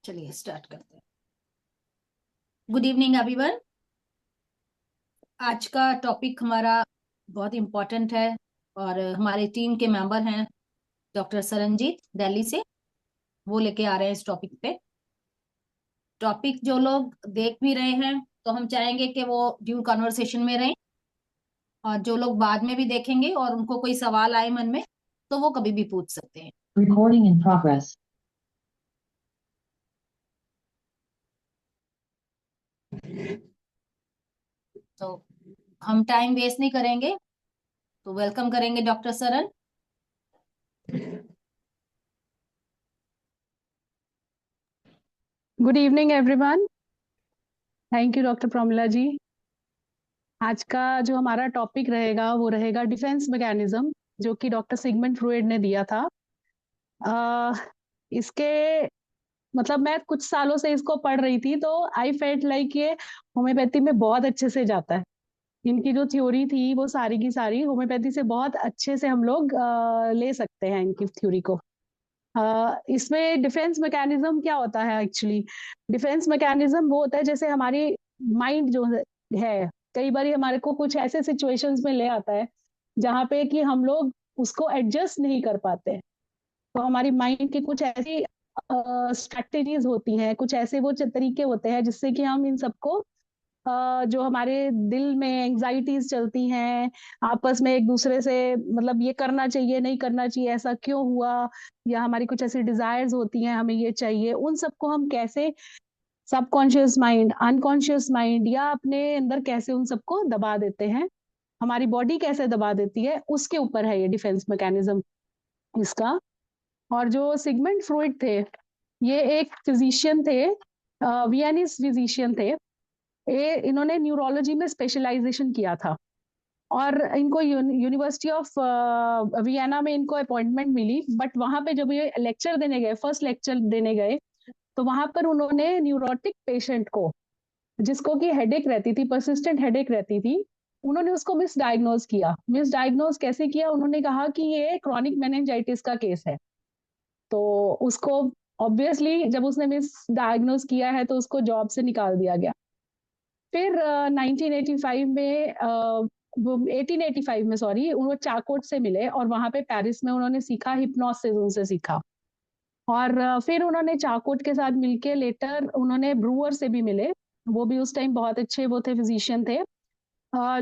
चलिए स्टार्ट करते हैं। Good evening everyone. आज का टॉपिक हमारा बहुत इम्पोर्टेंट है और हमारे टीम के मेंबर हैं डॉक्टर सरनजीत दिल्ली से। वो लेके आ रहे हैं इस टॉपिक पे। टॉपिक जो लोग देख भी रहे हैं तो हम चाहेंगे कि वो ड्यू कन्वर्सेशन में रहें, और जो लोग बाद में भी देखेंगे और उनको कोई सवाल आए मन में तो वो कभी भी पूछ सकते हैं। Recording in progress. तो हम टाइम वेस्ट नहीं करेंगे, तो वेलकम करेंगे doctor Saran. Good evening everyone. Thank you doctor Promila ji. आज का जो हमारा टॉपिक रहेगा वो रहेगा डिफेंस मैकेनिज्म, जो कि डॉक्टर सिगमंड फ्रॉयड ने दिया था। इसके मतलब मैं कुछ सालों से इसको पढ़ रही थी तो आई फेल्ट लाइक ये होम्योपैथी में बहुत अच्छे से जाता है। इनकी जो थ्योरी थी वो सारी की सारी होम्योपैथी से बहुत अच्छे से हम लोग ले सकते हैं इनकी थ्योरी को। इसमें डिफेंस मैकेनिज्म क्या होता है एक्चुअली? डिफेंस मैकेनिज्म वो होता है जैसे हमारी माइंड जो है, कई बार हमारे को कुछ ऐसे सिचुएशंस में ले आता है जहाँ पे कि हम लोग उसको एडजस्ट नहीं कर पाते। तो हमारी माइंड की कुछ ऐसी स्ट्रैटेजीज होती हैं, कुछ ऐसे वो तरीके होते हैं जिससे कि हम इन सबको जो हमारे दिल में एंजाइटीज चलती हैं आपस में एक दूसरे से, मतलब ये करना चाहिए नहीं करना चाहिए, ऐसा क्यों हुआ, या हमारी कुछ ऐसी डिजायर्स होती हैं हमें ये चाहिए, उन सबको हम कैसे सबकॉन्शियस माइंड, अनकॉन्शियस माइंड या अपने अंदर कैसे उन सबको दबा देते हैं, हमारी बॉडी कैसे दबा देती है, उसके ऊपर है ये डिफेंस मैकेनिज्म इसका। और जो सिगमंड फ्रॉयड थे, ये एक फिजिशियन थे, वियनिस फिजिशियन थे। ये इन्होंने न्यूरोलॉजी में स्पेशलाइजेशन किया था और इनको यूनिवर्सिटी ऑफ वियना में इनको अपॉइंटमेंट मिली। बट वहां पे जब ये लेक्चर देने गए, फर्स्ट लेक्चर देने गए, तो वहां पर उन्होंने न्यूरोटिक पेशेंट को, जिसको कि हेडेक रहती थी, परसिस्टेंट हेडेक रहती थी, उन्होंने उसको मिसडायग्नोज किया। मिसडायग्नोज कैसे किया? उन्होंने कहा कि ये क्रॉनिक मेनिंजाइटिस का केस है। तो उसको ऑब्वियसली जब उसने मिसडायग्नोज किया है तो उसको जॉब से निकाल दिया गया। फिर 1985 में वो 1885 में सॉरी, वो चाकोट से मिले और वहां पे पेरिस में उन्होंने सीखा हिप्नोसिस, उनसे सीखा। और फिर उन्होंने चाकोट के साथ मिलके लेटर उन्होंने ब्रूअर से भी मिले। वो भी उस टाइम बहुत अच्छे वो थे, फिजिशियन थे,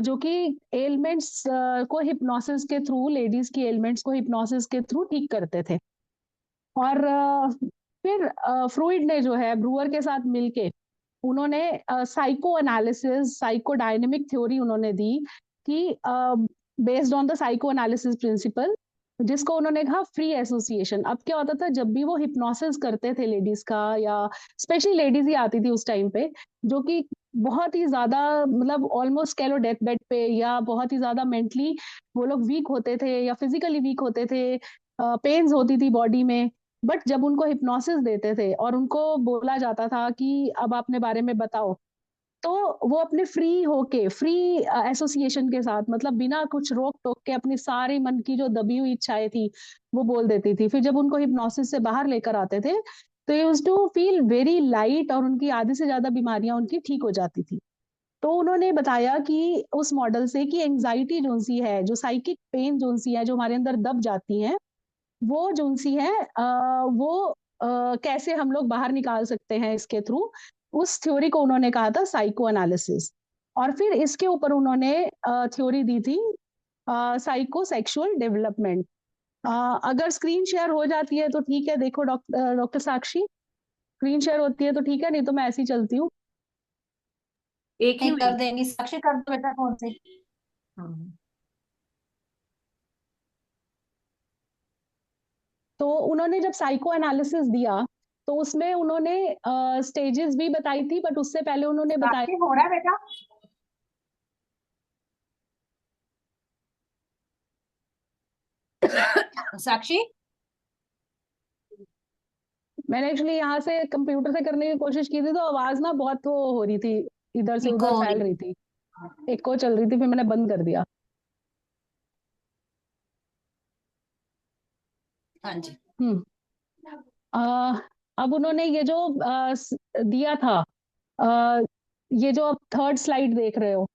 जो कि एलिमेंट्स को हिप्नोसिस के थ्रू, लेडीज की एलिमेंट्स को हिप्नोसिस के थ्रू ठीक करते थे। और फिर फ्रूइड ने जो है ब्रूअर के साथ मिलके उन्होंने psychoanalysis, psychodynamic theory उन्होंने दी कि based on the psychoanalysis principle, जिसको उन्होंने कहा फ्री एसोसिएशन। अब क्या होता था, जब भी वो हिप्नोसिस करते थे लेडीज का, या स्पेशली लेडीज ही आती थी उस टाइम पे, जो कि बहुत ही ज्यादा, मतलब ऑलमोस्ट कह लो डेथ बेड पे, या बहुत ही ज्यादा मेंटली वो लोग वीक होते थे या फिजिकली वीक होते थे, पेन्स होती थी बॉडी में। बट जब उनको हिप्नोसिस देते थे और उनको बोला जाता था कि अब अपने बारे में बताओ, तो वो अपने फ्री होके, फ्री एसोसिएशन के साथ, मतलब बिना कुछ रोक टोक के अपनी सारी मन की जो दबी हुई इच्छाएं थी वो बोल देती थी। फिर जब उनको हिप्नोसिस से बाहर लेकर आते थे तो used to feel very light, और उनकी आधी से ज्यादा बीमारियां उनकी ठीक हो जाती थी। तो उन्होंने बताया कि उस मॉडल से कि एंजाइटी जो सी है, जो साइकिक पेन जो सी है, जो हमारे अंदर दब जाती है, वो जो सी है वो कैसे हम लोग बाहर निकाल सकते हैं इसके थ्रू। उस थ्योरी को उन्होंने कहा था साइको एनालिसिस। और फिर इसके ऊपर उन्होंने थ्योरी दी थी साइको सेक्सुअल डेवलपमेंट। अगर स्क्रीन शेयर हो जाती है तो ठीक है, देखो डॉक्टर साक्षी, स्क्रीन शेयर होती है तो ठीक है, नहीं तो मैं ऐसी चलती हूँ। एक ही कर देंगी साक्षी, कर दो बेटा फोन से। हाँ। तो उन्होंने जब साइको एनालिसिस दिया तो उसमें उन्होंने स्टेजेस भी बताई थी, बट उससे पहले उन्होंने बताया। साक्षी हो रहा है बेटा? साक्षी। मैंने एक्चुअली यहाँ से कंप्यूटर से करने की कोशिश की थी तो आवाज ना बहुत वो हो रही थी, इधर से इको उधर हो रही। फैल रही थी, इको चल रही थी, फिर मैंने बंद कर दिया। हाँ जी। हम्म। अब उन्होंने ये जो दिया था, अ, ये जो आप थर्ड स्लाइड देख रहे हो,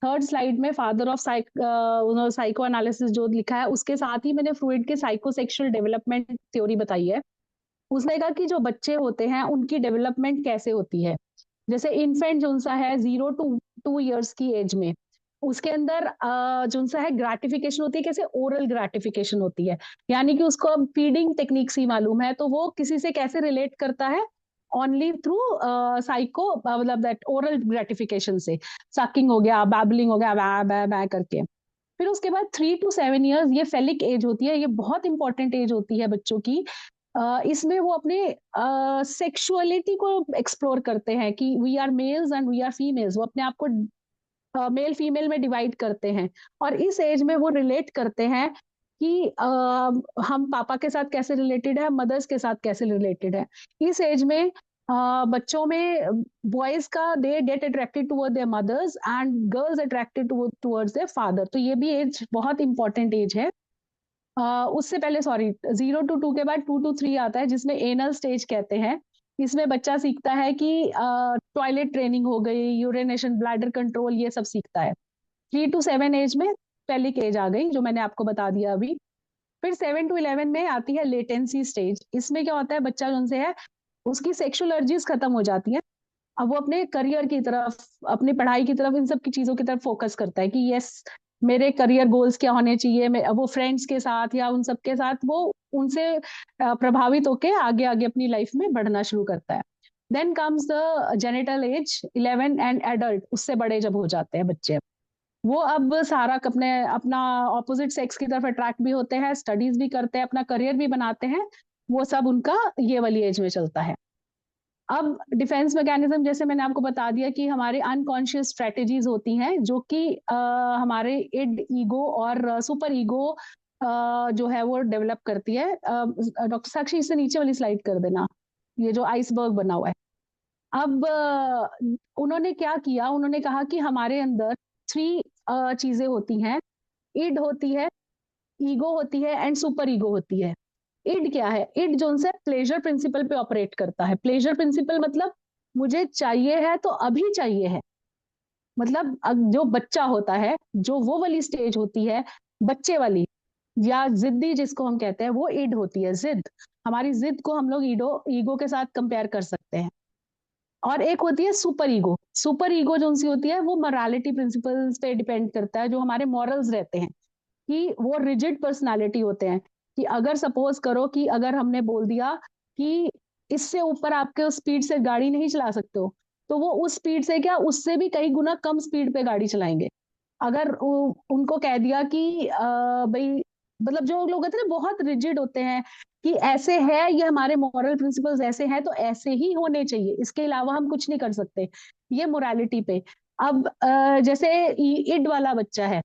थर्ड स्लाइड में फादर ऑफ साइको एनालिसिस जो लिखा है, उसके साथ ही मैंने फ्रूइड के साइकोसेक्सुअल डेवलपमेंट थ्योरी बताई है। उसने कहा कि जो बच्चे होते हैं उनकी डेवलपमेंट कैसे होती है। जैसे इन्फेंट जो सा है 0 to 2 years की एज में, उसके अंदर जो सा है ग्रेटिफिकेशन होती है, कैसे ओरल ग्रेटिफिकेशन होती है, यानी कि उसको अब फीडिंग टेक्निक्स ही मालूम है, तो वो किसी से कैसे रिलेट करता है, ओनली थ्रू साइको, मतलब दैट ओरल ग्रेटिफिकेशन से, सकिंग हो गया, बैबलिंग हो गया, बै बै बै करके। फिर उसके बाद 3 to 7 years ये फेलिक एज होती है, ये बहुत इंपॉर्टेंट एज होती है बच्चों की। इसमें वो अपने सेक्सुअलिटी को एक्सप्लोर करते हैं कि we are males and we are females, वो अपने आप को मेल फीमेल में डिवाइड करते हैं। और इस एज में वो रिलेट करते हैं कि हम पापा के साथ कैसे रिलेटेड है, मदर्स के साथ कैसे रिलेटेड है। इस एज में बच्चों में बॉयज का they get attracted toward their mothers and girls attracted towards their father, तो ये भी एज बहुत इंपॉर्टेंट एज है। उससे पहले, सॉरी, 0 to 2 के बाद 2 to 3 आता है, जिसमें एनल स्टेज कहते हैं। इसमें बच्चा सीखता है कि टॉयलेट ट्रेनिंग हो गई, यूरिनेशन, ब्लैडर कंट्रोल, ये सब सीखता है। 3 to 7 एज में पेलिक एज आ गई, जो मैंने आपको बता दिया अभी। फिर 7 to 11 में आती है लेटेंसी स्टेज। इसमें क्या होता है, बच्चा जो है उसकी सेक्सुअल अर्जीज खत्म हो जाती है। अब वो अपने करियर की तरफ, अपनी पढ़ाई की तरफ, इन सब की चीजों की तरफ फोकस करता है कि यस, मेरे करियर गोल्स क्या होने चाहिए। वो फ्रेंड्स के साथ या उन सब के साथ वो उनसे प्रभावित होके आगे आगे अपनी लाइफ में बढ़ना शुरू करता है। Then comes the genital age 11 and adult, उससे बड़े जब हो जाते हैं बच्चे, वो अब सारा अपने अपना ऑपोजिट सेक्स की तरफ अट्रैक्ट भी होते हैं, स्टडीज भी करते हैं, अपना करियर भी बनाते हैं। वो सब उनका ये वाली एज में चलता है। अब डिफेंस मैकेनिज्म, जैसे मैंने आपको बता दिया कि हमारे अनकॉन्शियस स्ट्रेटेजीज होती हैं, जो कि हमारे इड, ईगो और सुपर ईगो जो है वो डेवलप करती है। डॉक्टर साक्षी, इससे नीचे वाली स्लाइड कर देना, ये जो आइसबर्ग बना हुआ है। अब उन्होंने क्या किया, उन्होंने कहा कि हमारे अंदर 3 चीजें होती हैं। इड होती है, ईगो होती है एंड सुपर ईगो होती है। इड क्या है, इड जो उनसे प्लेजर प्रिंसिपल पे ऑपरेट करता है। प्लेजर प्रिंसिपल मतलब मुझे चाहिए है तो अभी चाहिए है। मतलब जो बच्चा होता है, जो वो वाली स्टेज होती है बच्चे वाली, या जिद्दी जिसको हम कहते हैं, वो इड होती है, जिद। हमारी जिद को हम लोग ईगो के साथ कंपेयर कर सकते हैं। और एक होती है सुपर ईगो। सुपर ईगो जो सी होती है वो मोरालिटी प्रिंसिपल्स पे डिपेंड करता है, जो हमारे मॉरल्स रहते हैं, कि वो रिजिड पर्सनालिटी होते हैं। कि अगर सपोज करो कि अगर हमने बोल दिया कि इससे ऊपर आपके उस स्पीड से गाड़ी नहीं चला सकते हो, तो वो उस स्पीड से क्या, उससे भी कई गुना कम स्पीड पे गाड़ी चलाएंगे। अगर उनको कह दिया कि भाई, मतलब जो लोग होते हैं ना बहुत रिजिड होते हैं कि ऐसे है, ये हमारे मॉरल प्रिंसिपल्स ऐसे हैं तो ऐसे ही होने चाहिए, इसके अलावा हम कुछ नहीं कर सकते, ये मोरालिटी पे। अब जैसे इड वाला बच्चा है,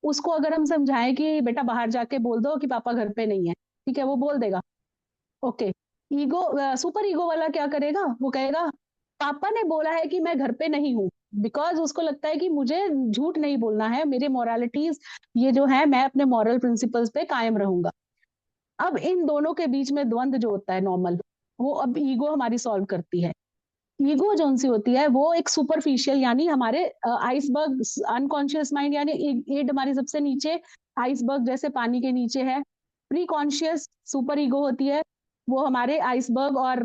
उसको अगर हम समझाएं कि बेटा बाहर जाके बोल दो कि पापा घर पे नहीं है, ठीक है, वो बोल देगा, ओके। ईगो, सुपर ईगो वाला क्या करेगा, वो कहेगा पापा ने बोला है कि मैं घर पे नहीं हूँ, बिकॉज उसको लगता है कि मुझे झूठ नहीं बोलना है, मेरे मोरालिटीज ये जो है, मैं अपने मॉरल प्रिंसिपल्स पे कायम रहूंगा। अब इन दोनों के बीच में द्वंद जो होता है नॉर्मल, वो अब ईगो हमारी सॉल्व करती है। ईगो जो सी होती है वो एक सुपरफिशियल, यानी हमारे आइसबर्ग, अनकॉन्शियस माइंड, यानी इड हमारी सबसे नीचे, आइसबर्ग जैसे पानी के नीचे है। प्री कॉन्शियस सुपर ईगो होती है, वो हमारे आइसबर्ग और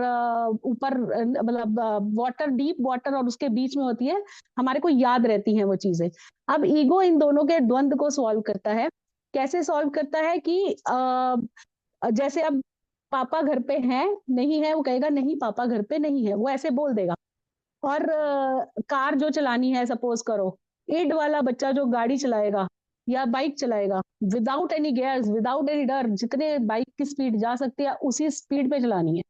ऊपर, मतलब वाटर, डीप वाटर और उसके बीच में होती है, हमारे को याद रहती हैं वो चीजें। अब ईगो इन दोनों के द्वंद को सॉल्व करता है। कैसे सॉल्व करता है कि जैसे अब पापा घर पे हैं नहीं है, वो कहेगा नहीं पापा घर पे नहीं है, वो ऐसे बोल देगा। और कार जो चलानी है, सपोज करो, एड वाला बच्चा जो गाड़ी चलाएगा या बाइक चलाएगा, without any gears, without any डर, जितने बाइक की स्पीड जा सकती है उसी स्पीड पे चलानी है,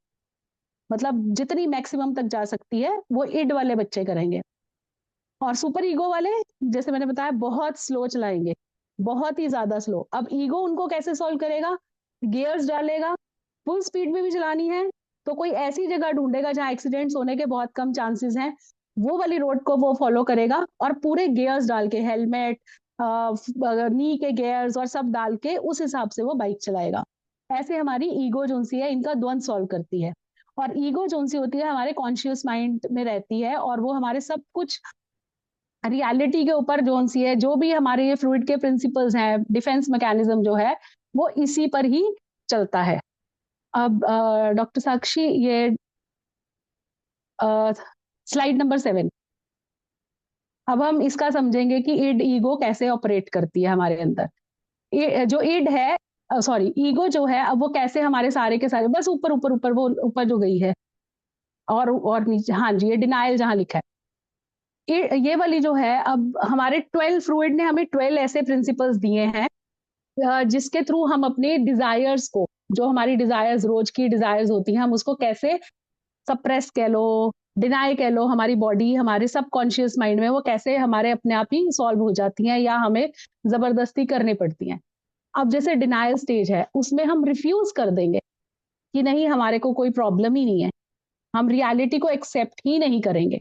मतलब जितनी मैक्सिमम तक जा सकती है वो एड वाले बच्चे करेंगे। और सुपर ईगो वाले, जैसे मैंने बताया, बहुत स्लो चलाएंगे, बहुत ही ज्यादा स्लो। अब ईगो उनको कैसे सॉल्व करेगा, गियर्स डालेगा, फुल स्पीड में भी चलानी है तो कोई ऐसी जगह ढूंढेगा जहां एक्सीडेंट्स होने के बहुत कम चांसेस हैं, वो वाली रोड को वो फॉलो करेगा, और पूरे गियर्स डाल के, हेलमेट, नी के गियर्स और सब डाल के, उस हिसाब से वो बाइक चलाएगा। ऐसे हमारी ईगो जो सी है, इनका द्वंद सॉल्व करती है। और ईगो जो सी होती है हमारे कॉन्शियस माइंड में रहती है, और वो हमारे सब कुछ रियलिटी के ऊपर जो सी है, जो भी हमारे ये फ्लूइड के प्रिंसिपल्स हैं, डिफेंस मैकेनिज्म जो है वो इसी पर ही चलता है। अब डॉक्टर साक्षी, ये स्लाइड नंबर 7। अब हम इसका समझेंगे कि इड ईगो कैसे ऑपरेट करती है हमारे अंदर। जो इड है, सॉरी, ईगो जो है, अब वो कैसे हमारे सारे के सारे, बस ऊपर ऊपर ऊपर, वो ऊपर जो गई है, और नीचे, हाँ जी, ये डिनाइल जहां लिखा है, ये वाली जो है, अब हमारे 12 फ्लूइड ने हमें 12 ऐसे प्रिंसिपल्स दिए हैं जिसके थ्रू हम अपने डिजायर्स को, जो हमारी डिजायर्स, रोज की डिजायर्स होती हैं, हम उसको कैसे सप्रेस कह लो, डिनाई कह लो, हमारी बॉडी, हमारे सबकॉन्शियस माइंड में वो कैसे हमारे अपने आप ही सॉल्व हो जाती हैं या हमें जबरदस्ती करनी पड़ती हैं। अब जैसे डिनायल स्टेज है, उसमें हम रिफ्यूज कर देंगे कि नहीं, हमारे को कोई प्रॉब्लम ही नहीं है, हम रियलिटी को एक्सेप्ट ही नहीं करेंगे।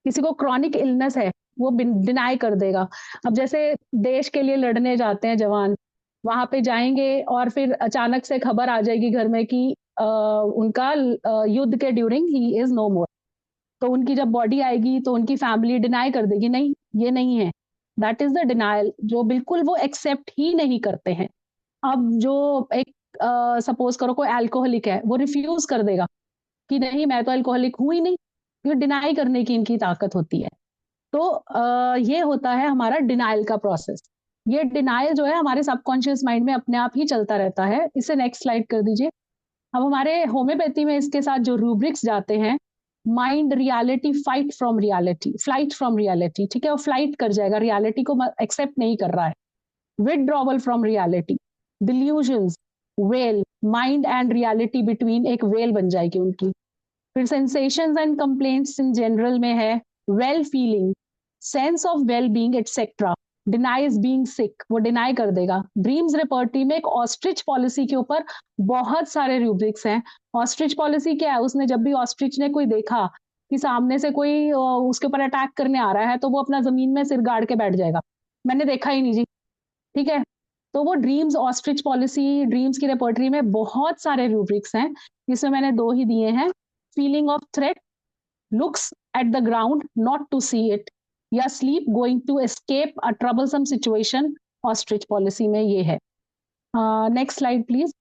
किसी को क्रॉनिक इलनेस है, वो डिनाई कर देगा। अब जैसे देश के लिए लड़ने जाते हैं जवान, वहां पे जाएंगे और फिर अचानक से खबर आ जाएगी घर में कि उनका युद्ध के ड्यूरिंग ही इज नो मोर, तो उनकी जब बॉडी आएगी तो उनकी फैमिली डिनाई कर देगी, नहीं ये नहीं है। दैट इज द डिनायल, जो बिल्कुल वो एक्सेप्ट ही नहीं करते हैं। अब जो एक सपोज करो कोई अल्कोहलिक है, वो रिफ्यूज कर देगा कि नहीं, मैं तो अल्कोहलिक हूं ही नहीं। ये डिनाई करने की इनकी ताकत होती है। तो ये होता है हमारा डिनाइल का प्रोसेस। ये डिनाइल जो है हमारे सबकॉन्शियस माइंड में अपने आप ही चलता रहता है। इसे नेक्स्ट स्लाइड कर दीजिए। अब हमारे होम्योपैथी में इसके साथ जो रूब्रिक्स जाते हैं, mind, reality, fight from reality, flight from reality, ठीक है, वो फ्लाइट कर जाएगा, रियलिटी को एक्सेप्ट नहीं कर रहा है। Withdrawal from reality, delusions, well, mind and reality between एक वेल बन जाएगी उनकी। फिर sensations and complaints in general में है well feeling, sense of well being etcetera. Denies being sick, वो डिनाई कर देगा। ड्रीम्स रिपर्टी में एक ऑस्ट्रिच पॉलिसी के ऊपर बहुत सारे रूब्रिक्स हैं। ऑस्ट्रिच पॉलिसी क्या है? उसने जब भी ऑस्ट्रिच ने कोई देखा कि सामने से कोई उसके ऊपर अटैक करने आ रहा है, तो वो अपना जमीन में सिर गाड़ के बैठ जाएगा, मैंने देखा ही नहीं जी, ठीक है। तो वो ड्रीम्स, ऑस्ट्रिच पॉलिसी, ड्रीम्स की रेपर्टरी में बहुत सारे रूब्रिक्स हैं, जिसमें मैंने 2 ही दिए हैं। Feeling of threat, looks at the ground not to see it, या sleep going to escape a troublesome situation, ostrich policy में ये है। Next slide please.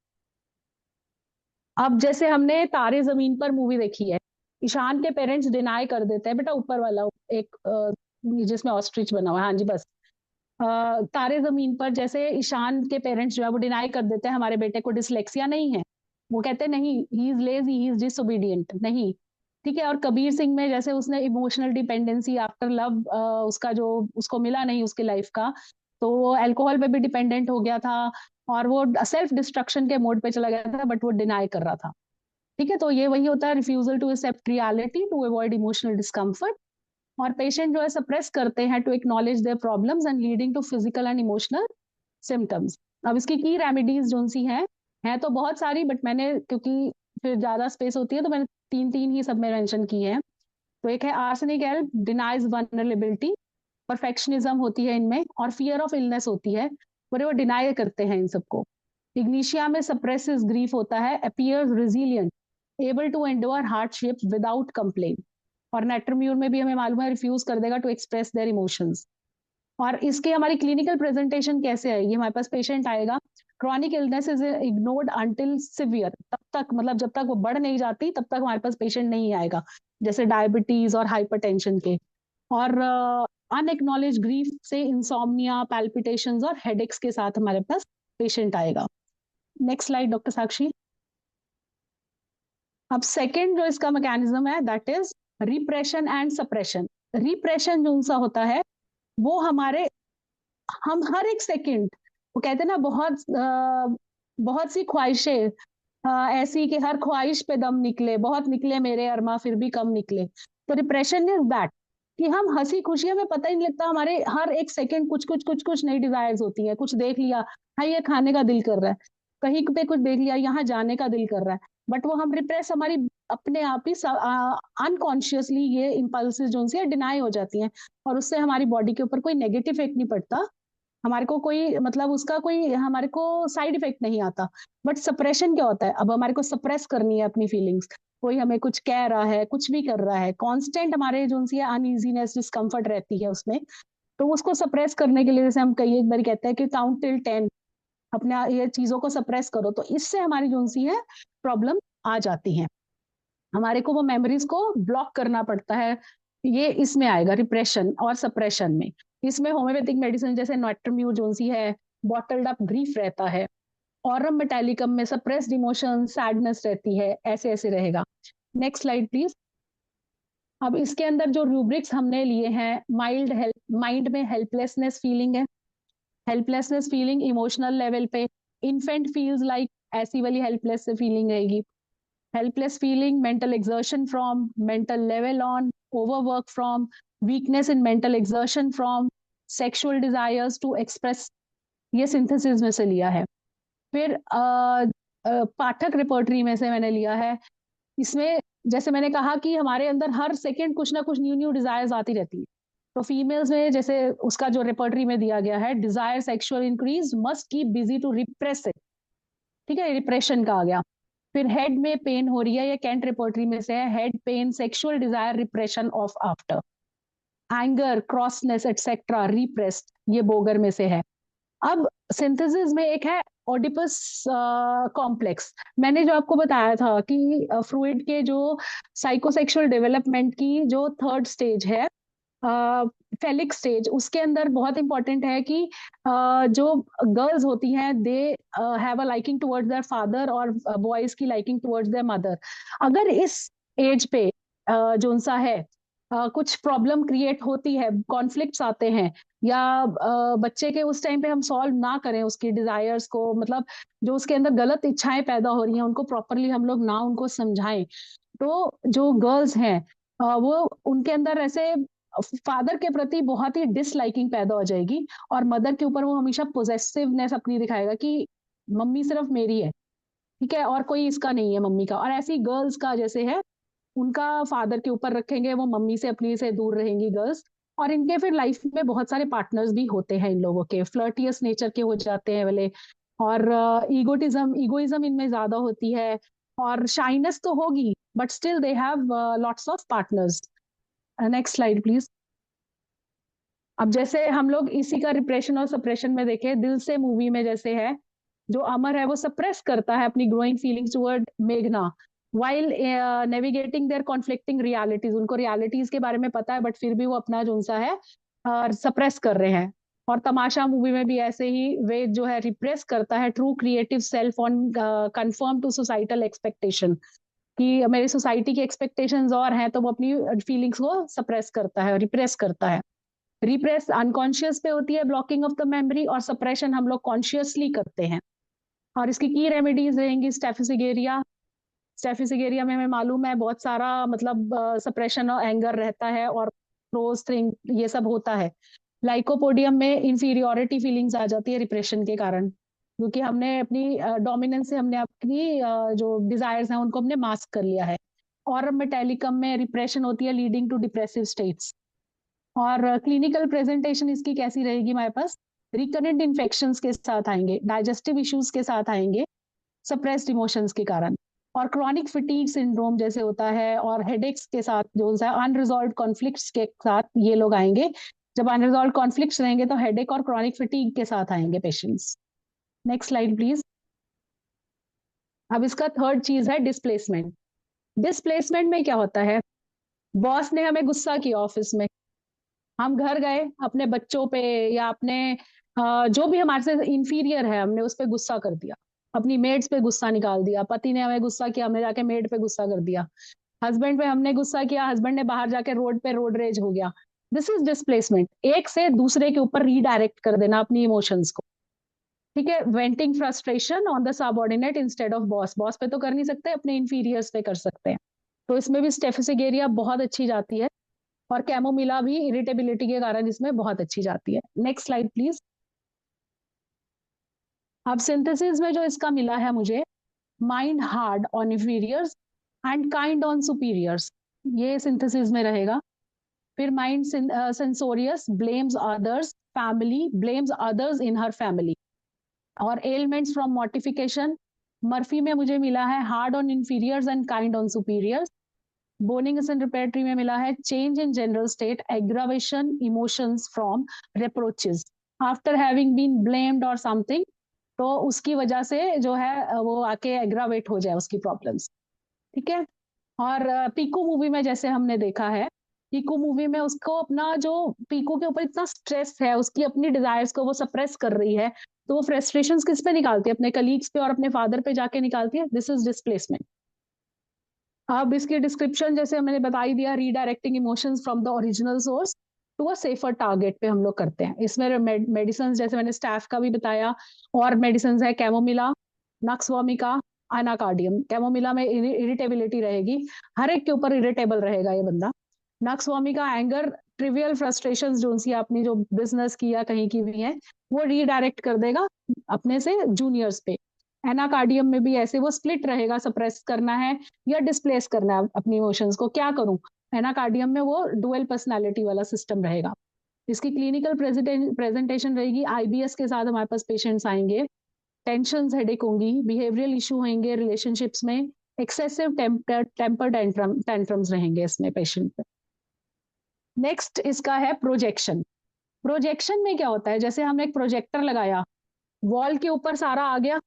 अब जैसे हमने तारे जमीन पर मूवी देखी है, ईशान के पेरेंट्स डिनाई कर देते हैं, बेटा ऊपर वाला एक जिसमें ऑस्ट्रिच बना हुआ है, हाँ जी बस। तारे जमीन पर जैसे ईशान के पेरेंट्स जो है वो डिनाई कर देते हैं हमारे बेटे को डिसलेक्सिया नहीं है। वो कहते हैं नहीं, he is lazy, he is disobedient, नहीं, ठीक है। और कबीर सिंह में जैसे उसने इमोशनल डिपेंडेंसी आफ्टर लव, उसका जो उसको मिला नहीं उसकी लाइफ का, तो वो अल्कोहल पे भी डिपेंडेंट हो गया था, और वो सेल्फ डिस्ट्रक्शन के मोड पे चला गया था, बट वो डिनाई कर रहा था, ठीक है। तो ये वही होता है, refusal to accept reality to avoid emotional discomfort. और पेशेंट जो है सप्रेस करते हैं to acknowledge their problems and leading to physical and emotional symptoms. अब इसकी की रेमेडीज जो सी हैं तो बहुत सारी, बट मैंने, क्योंकि फिर ज्यादा स्पेस होती है, तो मैंने 3 ही सब में मेंशन की है। तो एक है arsenic help, denies vulnerability, perfectionism होती है इनमें, और फियर ऑफ इलनेस होती है, पर वो डिनाई करते हैं इन सबको। इग्निशिया में सप्रेसिस ग्रीफ होता है, appears resilient, able to endure hardship without complain. और नेट्रम्यूर में भी हमें मालूम है रिफ्यूज कर देगा टू एक्सप्रेस देयर इमोशंस। और इसकी हमारी क्लिनिकल प्रेजेंटेशन कैसे आएगी? हमारे पास पेशेंट आएगा, chronic illness is ignored until severe, तब तक, मतलब जब तक वो बढ़ नहीं जाती तब तक हमारे पास पेशेंट नहीं आएगा, जैसे डायबिटीज और हाइपरटेंशन के। और अनएक्नॉलेज ग्रीफ से इंसोम्निया, पैल्पिटेशंस और हेडेक्स के साथ हमारे पास पेशेंट आएगा। नेक्स्ट स्लाइड डॉक्टर साक्षी। अब सेकेंड जो इसका मैकेनिज्म है, that is repression and suppression. Repression जो सा होता है वो हमारे, हम हर एक सेकंड, वो कहते हैं ना, बहुत सी ख्वाहिशें ऐसी कि हर ख्वाहिश पे दम निकले, बहुत निकले मेरे अरमा फिर भी कम निकले। तो डिप्रेशन इज दैट, कि हम हंसी खुशी, हमें पता ही नहीं लगता, हमारे हर एक सेकंड कुछ कुछ कुछ कुछ नई डिजायर्स होती है। कुछ देख लिया, हाँ ये खाने का दिल कर रहा है, कहीं पे कुछ देख लिया, यहाँ जाने का दिल कर रहा है, बट वो हम रिप्रेस, हमारी अपने आप ही अनकॉन्शियसली ये इम्पल्सिस जो है डिनाई हो जाती हैं, और उससे हमारी बॉडी के ऊपर कोई नेगेटिव इफेक्ट नहीं पड़ता, हमारे को कोई, मतलब उसका कोई हमारे को साइड इफेक्ट नहीं आता। बट सप्रेशन क्या होता है? अब हमारे को सप्रेस करनी है अपनी फीलिंग्स, कोई हमें कुछ कह रहा है, कुछ भी कर रहा है, कांस्टेंट हमारे जो सी अनइजीनेस डिस्कम्फर्ट रहती है उसमें, तो उसको सप्रेस करने के लिए जैसे हम कई एक बार कहते हैं कि काउंट टिल 10, अपने ये चीजों को सप्रेस करो, तो इससे हमारी जो सी है प्रॉब्लम आ जाती है। हमारे को वो मेमोरीज को ब्लॉक करना पड़ता है। ये इसमें आएगा रिप्रेशन और सप्रेशन में। इसमें होम्योपैथिक मेडिसिन जैसे नॉट्रम्यू जो सी है, बॉटल्ड अप ग्रीफ रहता है, ऑरम मेटालिकम में सप्रेस्ड इमोशन सैडनेस रहती है, ऐसे ऐसे रहेगा। Next slide please. अब इसके अंदर जो रूब्रिक्स हमने लिए हैं, माइल्ड हेल्प, माइंड में हेल्पलेसनेस फीलिंग है, हेल्पलेसनेस फीलिंग इमोशनल लेवल पे, इन्फेंट फील्स लाइक, ऐसी वाली हेल्पलेस फीलिंग रहेगी। Helpless feeling, mental exertion from, mental level on, overwork from, weakness in mental exertion from, sexual desires to express, ये synthesis में से लिया है। फिर पाठक रिपोर्टरी में से मैंने लिया है। इसमें जैसे मैंने कहा कि हमारे अंदर हर सेकंड कुछ ना कुछ न्यू न्यू डिजायर्स आती रहती है, तो फीमेल्स में जैसे उसका जो रिपोर्टरी में दिया गया है, desire sexual increase must keep busy to repress it, ठीक है, रिप्रेशन का आ गया। फिर हेड में पेन हो रही है, ये कैंट रिपोर्टरी में से है, head pain sexual desire repression of after, anger crossness etcetera repressed, ये बोगर में से है। अब सिंथेसिस में एक है ओडिपस कॉम्प्लेक्स। मैंने जो आपको बताया था कि फ्रूइड के जो साइकोसेक्सुअल डेवलपमेंट की जो थर्ड स्टेज है, फेलिक स्टेज, उसके अंदर बहुत इंपॉर्टेंट है कि जो गर्ल्स होती हैं they have a liking towards their father, और बॉयज की लाइकिंग टुवर्ड्स देयर मदर। अगर इस एज पे जो सा है कुछ प्रॉब्लम क्रिएट होती है, कॉन्फ्लिक्ट्स आते हैं, या बच्चे के उस टाइम पे हम सॉल्व ना करें उसकी डिजायर्स को, मतलब जो उसके अंदर गलत इच्छाएं पैदा हो रही हैं उनको प्रॉपरली हम लोग ना उनको समझाएं, तो जो गर्ल्स हैं वो उनके अंदर ऐसे फादर के प्रति बहुत ही डिसलाइकिंग पैदा हो जाएगी, और मदर के ऊपर वो हमेशा पोजेसिवनेस अपनी दिखाएगा कि मम्मी सिर्फ मेरी है, ठीक है, और कोई इसका नहीं है मम्मी का। और ऐसी गर्ल्स का जैसे है, उनका फादर के ऊपर रखेंगे, वो मम्मी से अपनी से दूर रहेंगी गर्ल्स। और इनके फिर लाइफ में बहुत सारे पार्टनर्स भी होते हैं इन लोगों के, फ्लर्टियस नेचर के हो जाते हैं वाले, और ईगोइज्म इनमें ज्यादा होती है, और शाइनेस तो होगी, but still they have lots of partners. Next slide please. अब जैसे हम लोग इसी का रिप्रेशन और सप्रेशन में देखें, दिल से मूवी में जैसे है, जो अमर है वो सप्रेस करता है अपनी ग्रोइंग फीलिंग्स टुवर्ड मेघना, while navigating their conflicting realities, उनको रियलिटीज के बारे में पता है बट फिर भी वो अपना जो सा है सप्रेस कर रहे हैं। और तमाशा मूवी में भी ऐसे ही वेद जो है रिप्रेस करता है true creative self on conform to societal expectation, कि मेरी सोसाइटी की एक्सपेक्टेशंस और हैं, तो वो अपनी फीलिंग्स को सप्रेस करता है, रिप्रेस करता है। रिप्रेस अनकॉन्शियस पे होती है, ब्लॉकिंग ऑफ द मेमोरी, और सप्रेशन हम लोग कॉन्शियसली करते हैं। और इसकी की रेमेडीज रहेंगी स्टेफिसिगेरिया। स्टेफिसिगेरिया में हमें मालूम है बहुत सारा मतलब सप्रेशन और एंगर रहता है, और क्रोज थिंग ये सब होता है। लाइकोपोडियम में इंफीरियोरिटी फीलिंग्स आ जाती है रिप्रेशन के कारण, क्योंकि हमने अपनी डोमिनेंस से हमने अपनी जो डिजायर्स हैं उनको हमने मास्क कर लिया है। और मेटेलिकम में रिप्रेशन होती है लीडिंग टू डिप्रेसिव स्टेट्स। और क्लिनिकल प्रेजेंटेशन इसकी कैसी रहेगी हमारे पास, रिकरेंट इन्फेक्शंस के साथ आएंगे, डाइजेस्टिव इश्यूज के साथ आएंगे, सप्रेस्ड इमोशंस के कारण, और क्रॉनिक फटीग सिंड्रोम जैसे होता है, और हेडेक्स के साथ जो अनरिजॉल्व कॉन्फ्लिक्ट्स के साथ ये लोग आएंगे। जब अनरिजॉल्व कॉन्फ्लिक्ट्स रहेंगे तो हेडेक और क्रॉनिक फटीग के साथ आएंगे पेशेंट्स। Next slide please. अब इसका थर्ड चीज है डिस्प्लेसमेंट। डिस्प्लेसमेंट में क्या होता है, बॉस ने हमें गुस्सा किया ऑफिस में, हम घर गए अपने बच्चों पे या अपने जो भी हमारे से इंफीरियर है हमने उस पर गुस्सा कर दिया, अपनी मेड्स पे गुस्सा निकाल दिया, पति ने हमें गुस्सा किया, हमने जाके मेड पे गुस्सा कर दिया, हस्बैंड पे हमने गुस्सा किया, हस्बैंड ने बाहर जाके रोड पे रोड रेज हो गया। दिस इज डिस्प्लेसमेंट, एक से दूसरे के ऊपर रीडायरेक्ट कर देना अपनी इमोशंस को, ठीक है। Venting frustration on the subordinate instead of boss, boss पे तो कर नहीं सकते, अपने इंफीरियर्स पे कर सकते हैं, तो इसमें भी स्टेफिसिगेरिया बहुत अच्छी जाती है, और कैमोमिला भी इरिटेबिलिटी के कारण इसमें बहुत अच्छी जाती है। Next slide please. अब सिंथेसिस में जो इसका मिला है मुझे, mind hard on inferiors and kind on superiors, ये सिंथेसिस में रहेगा। फिर mind censorious blames others, family blames others in her family, और एलिमेंट्स फ्रॉम मॉर्टिफिकेशन, मर्फी में मुझे मिला है hard on inferiors and kind on superiors. Boenninghausen and repertory में मिला है change in general state, aggravation emotions from reproaches after having been blamed और something, तो उसकी वजह से जो है वो आके एग्रावेट हो जाए उसकी प्रॉब्लम्स। ठीक है। और पीकू मूवी में जैसे हमने देखा है, पीकू मूवी में उसको अपना जो पीकू के ऊपर इतना स्ट्रेस है, उसकी अपनी डिजायर्स को वो सप्रेस कर रही है, तो वो फ्रस्ट्रेशंस किस पे निकालती है? अपने कलीग्स पे और अपने फादर पे जाके निकालती है। This is displacement. अब इसकी डिस्क्रिप्शन जैसे मैंने बता ही दिया, redirecting emotions from the original source to a safer target पे हम लोग करते हैं। इसमें मेडिसिन जैसे मैंने स्टाफ का भी बताया, और मेडिसिन है कैमोमिला, नक्सवामिका, अनाकार्डियम। कैमोमिला में इरिटेबिलिटी रहेगी, हर एक के ऊपर इरिटेबल रहेगा ये बंदा। नक्सवामिका एंगर, ट्रिवियल फ्रस्ट्रेशन जो उनकी अपनी जो बिजनेस की या कहीं की भी है, वो रीडायरेक्ट कर देगा अपने से जूनियर्स पे। एनाकार्डियम में भी ऐसे वो स्प्लिट रहेगा, सप्रेस करना है या डिस्प्लेस करना है अपनी इमोशंस को, क्या करूं? एनाकार्डियम में वो डुअल पर्सनालिटी वाला सिस्टम रहेगा। इसकी क्लिनिकल प्रेजेंटेशन रहेगी, आईबीएस के साथ हमारे पास पेशेंट्स आएंगे, टेंशन हेडेक होंगी, बिहेवियरल इशू होंगे रिलेशनशिप्स में, एक्सेसिव टेम्पर टेंट्रम्स रहेंगे इसमें पेशेंट पे। नेक्स्ट इसका है प्रोजेक्शन। प्रोजेक्शन में क्या होता है? जैसे हमने एक प्रोजेक्टर लगाया, वॉल के ऊपर सारा आ गया,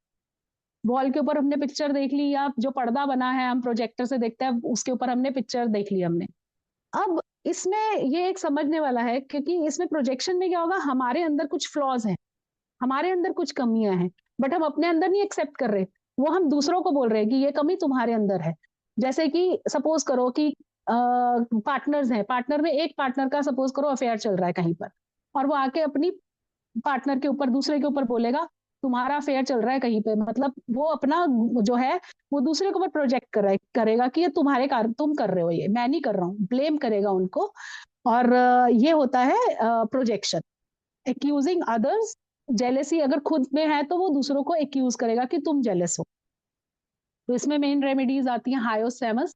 वॉल के ऊपर हमने पिक्चर देख ली, या जो पर्दा बना है हम प्रोजेक्टर से देखते हैं, उसके ऊपर हमने पिक्चर देख ली हमने। अब इसमें ये एक समझने वाला है, क्योंकि इसमें प्रोजेक्शन में क्या होगा, हमारे अंदर कुछ फ्लॉज हैं, हमारे अंदर कुछ कमियां हैं, बट हम अपने अंदर नहीं एक्सेप्ट कर रहे, वो हम दूसरों को बोल रहे हैं कि ये कमी तुम्हारे अंदर है। जैसे कि सपोज करो कि पार्टनर्स हैं, पार्टनर में एक पार्टनर का सपोज करो अफेयर चल रहा है कहीं पर, और वो आके अपनी पार्टनर के ऊपर, दूसरे के ऊपर बोलेगा तुम्हारा अफेयर चल रहा है कहीं पे, मतलब वो अपना जो है वो दूसरे के ऊपर प्रोजेक्ट करेगा कि ये तुम्हारे कार तुम कर रहे हो, ये मैं नहीं कर रहा हूँ, ब्लेम करेगा उनको। और ये होता है प्रोजेक्शन। एक्यूजिंग अदर्स, जेलेसी अगर खुद में है तो वो दूसरों को एक्यूज करेगा कि तुम जेलस हो। तो इसमें मेन रेमेडीज आती हैं हायोसेमस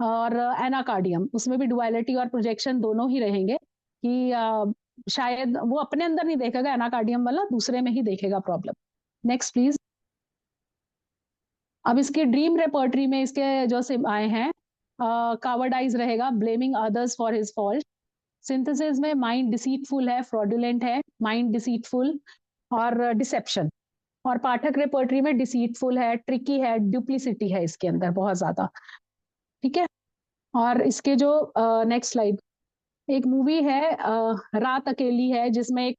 और एनाकार्डियम। उसमें भी डुअलिटी और प्रोजेक्शन दोनों ही रहेंगे कि शायद वो अपने अंदर नहीं देखेगा एनाकार्डियम वाला, दूसरे में ही देखेगा प्रॉब्लम। Next please. अब इसके ड्रीम रेपर्टरी में इसके जो आए हैं, कावर्डाइज रहेगा, blaming others for his fault. Synthesis में माइंड डिसीटफुल है, फ्रॉडुलेंट है, माइंड डिसीटफुल और डिसेप्शन। और पाठक रेपर्टरी में डिसीटफुल है, ट्रिकी है, डुप्लिसिटी है इसके अंदर बहुत ज्यादा। ठीक है। और इसके जो नेक्स्ट स्लाइड, एक मूवी है रात अकेली है, जिसमें एक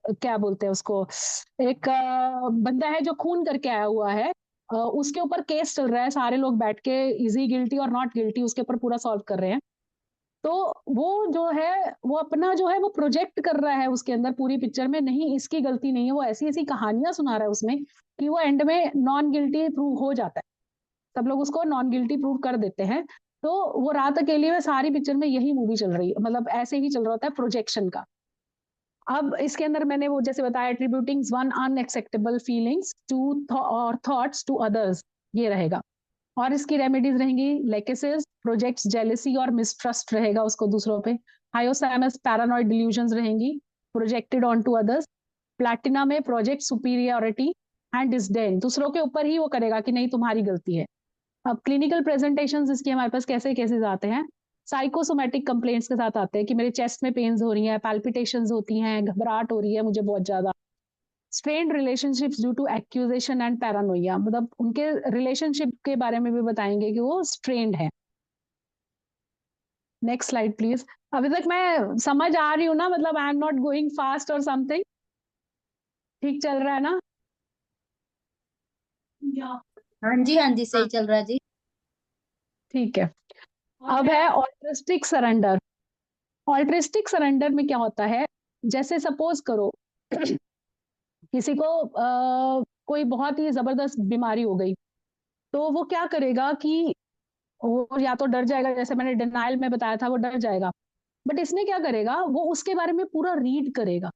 क्या बोलते हैं उसको, एक बंदा है जो खून करके आया हुआ है, उसके ऊपर केस चल रहा है, सारे लोग बैठ के इजी गिल्टी और नॉट गिल्टी उसके ऊपर पूरा सॉल्व कर रहे हैं। तो वो जो है वो अपना जो है वो प्रोजेक्ट कर रहा है उसके अंदर पूरी पिक्चर में, नहीं इसकी गलती नहीं है, वो ऐसी ऐसी कहानियां सुना रहा है उसमें कि वो एंड में नॉन गिल्टी प्रूव हो जाता है, सब लोग उसको नॉन गिल्टी प्रूव कर देते हैं। तो वो रात अकेली में सारी पिक्चर में यही मूवी चल रही है, मतलब ऐसे ही चल रहा होता है प्रोजेक्शन का। अब इसके अंदर मैंने वो जैसे बताया, attributing one unacceptable feelings to और थॉट्स टू अदर्स, ये रहेगा। और इसकी रेमेडीज रहेंगी, लेकेसिस, प्रोजेक्ट्स जेलेसी और मिसट्रस्ट रहेगा उसको दूसरों पे। हायोसैमस, पैरानॉइड डिल्यूजन्स रहेंगी, projected on to others. Platina में प्रोजेक्ट सुपीरियरिटी एंड डिसडेन, दूसरों के ऊपर ही वो करेगा कि नहीं तुम्हारी गलती है। अब क्लिनिकल प्रेजेंटेशंस इसके हमारे पास कैसे केसेस आते हैं, साइकोसोमेटिक कंप्लेंट्स के साथ आते हैं कि मेरे चेस्ट में पेन्स हो रही हैं, पैल्पिटेशंस होती हैं, घबराहट हो रही है मुझे बहुत ज्यादा। Strained relationships due to accusation and paranoia, मतलब उनके रिलेशनशिप के बारे में भी बताएंगे कि वो स्ट्रेन्ड है। Next slide please. अभी तक मैं समझ आ रही हूँ ना, मतलब I am not going fast और समथिंग, ठीक चल रहा है ना? हाँ जी, हाँ जी, सही चल रहा है जी। ठीक है। अब है ऑल्ट्रिस्टिक सरेंडर। ऑल्ट्रिस्टिक सरेंडर में क्या होता है, जैसे सपोज करो किसी को कोई बहुत ही जबरदस्त बीमारी हो गई, तो वो क्या करेगा कि वो या तो डर जाएगा, जैसे मैंने डिनाइल में बताया था वो डर जाएगा, बट इसमें क्या करेगा, वो उसके बारे में पूरा रीड करेगा,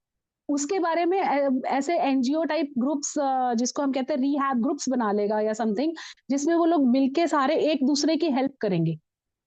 उसके बारे में ऐसे एनजीओ टाइप ग्रुप्स, जिसको हम कहते हैं रीहैब ग्रुप्स बना लेगा या समथिंग, जिसमें वो लोग मिलके सारे एक दूसरे की हेल्प करेंगे।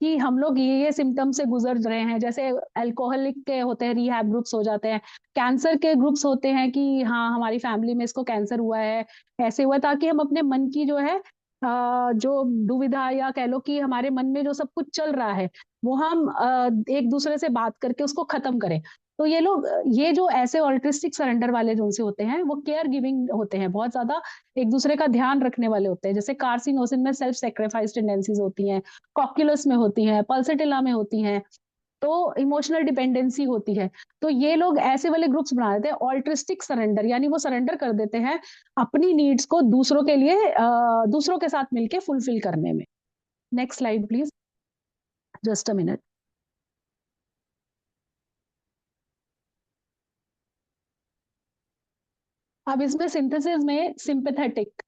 कि हम लोग ये सिम्टम से गुजर रहे हैं। जैसे अल्कोहलिक के होते हैं, रिहैब ग्रुप्स हो जाते हैं। कैंसर के ग्रुप्स होते हैं कि हाँ हमारी फैमिली में इसको कैंसर हुआ है, ऐसे हुआ, ताकि हम अपने मन की जो है जो दुविधा या कह लो कि हमारे मन में जो सब कुछ चल रहा है वो हम एक दूसरे से बात करके उसको खत्म करें। तो ये लोग, ये जो ऐसे ऑल्ट्रिस्टिक सरेंडर वाले जो उनसे होते हैं वो केयर गिविंग होते हैं, बहुत ज्यादा एक दूसरे का ध्यान रखने वाले होते हैं। जैसे कार्सिनोसिन में सेल्फ सेक्रीफाइस टेंडेंसीज होती हैं, कॉक्यूलस में होती हैं, पल्सेटिला में होती हैं, तो इमोशनल डिपेंडेंसी होती है। तो ये लोग ऐसे वाले ग्रुप्स बना देते हैं ऑल्ट्रिस्टिक सरेंडर, यानी वो सरेंडर कर देते हैं अपनी नीड्स को दूसरों के लिए, दूसरों के साथ मिलके फुलफिल करने में। Next slide please, just a minute. अब इसमें सिंथेसिस में sympathetic,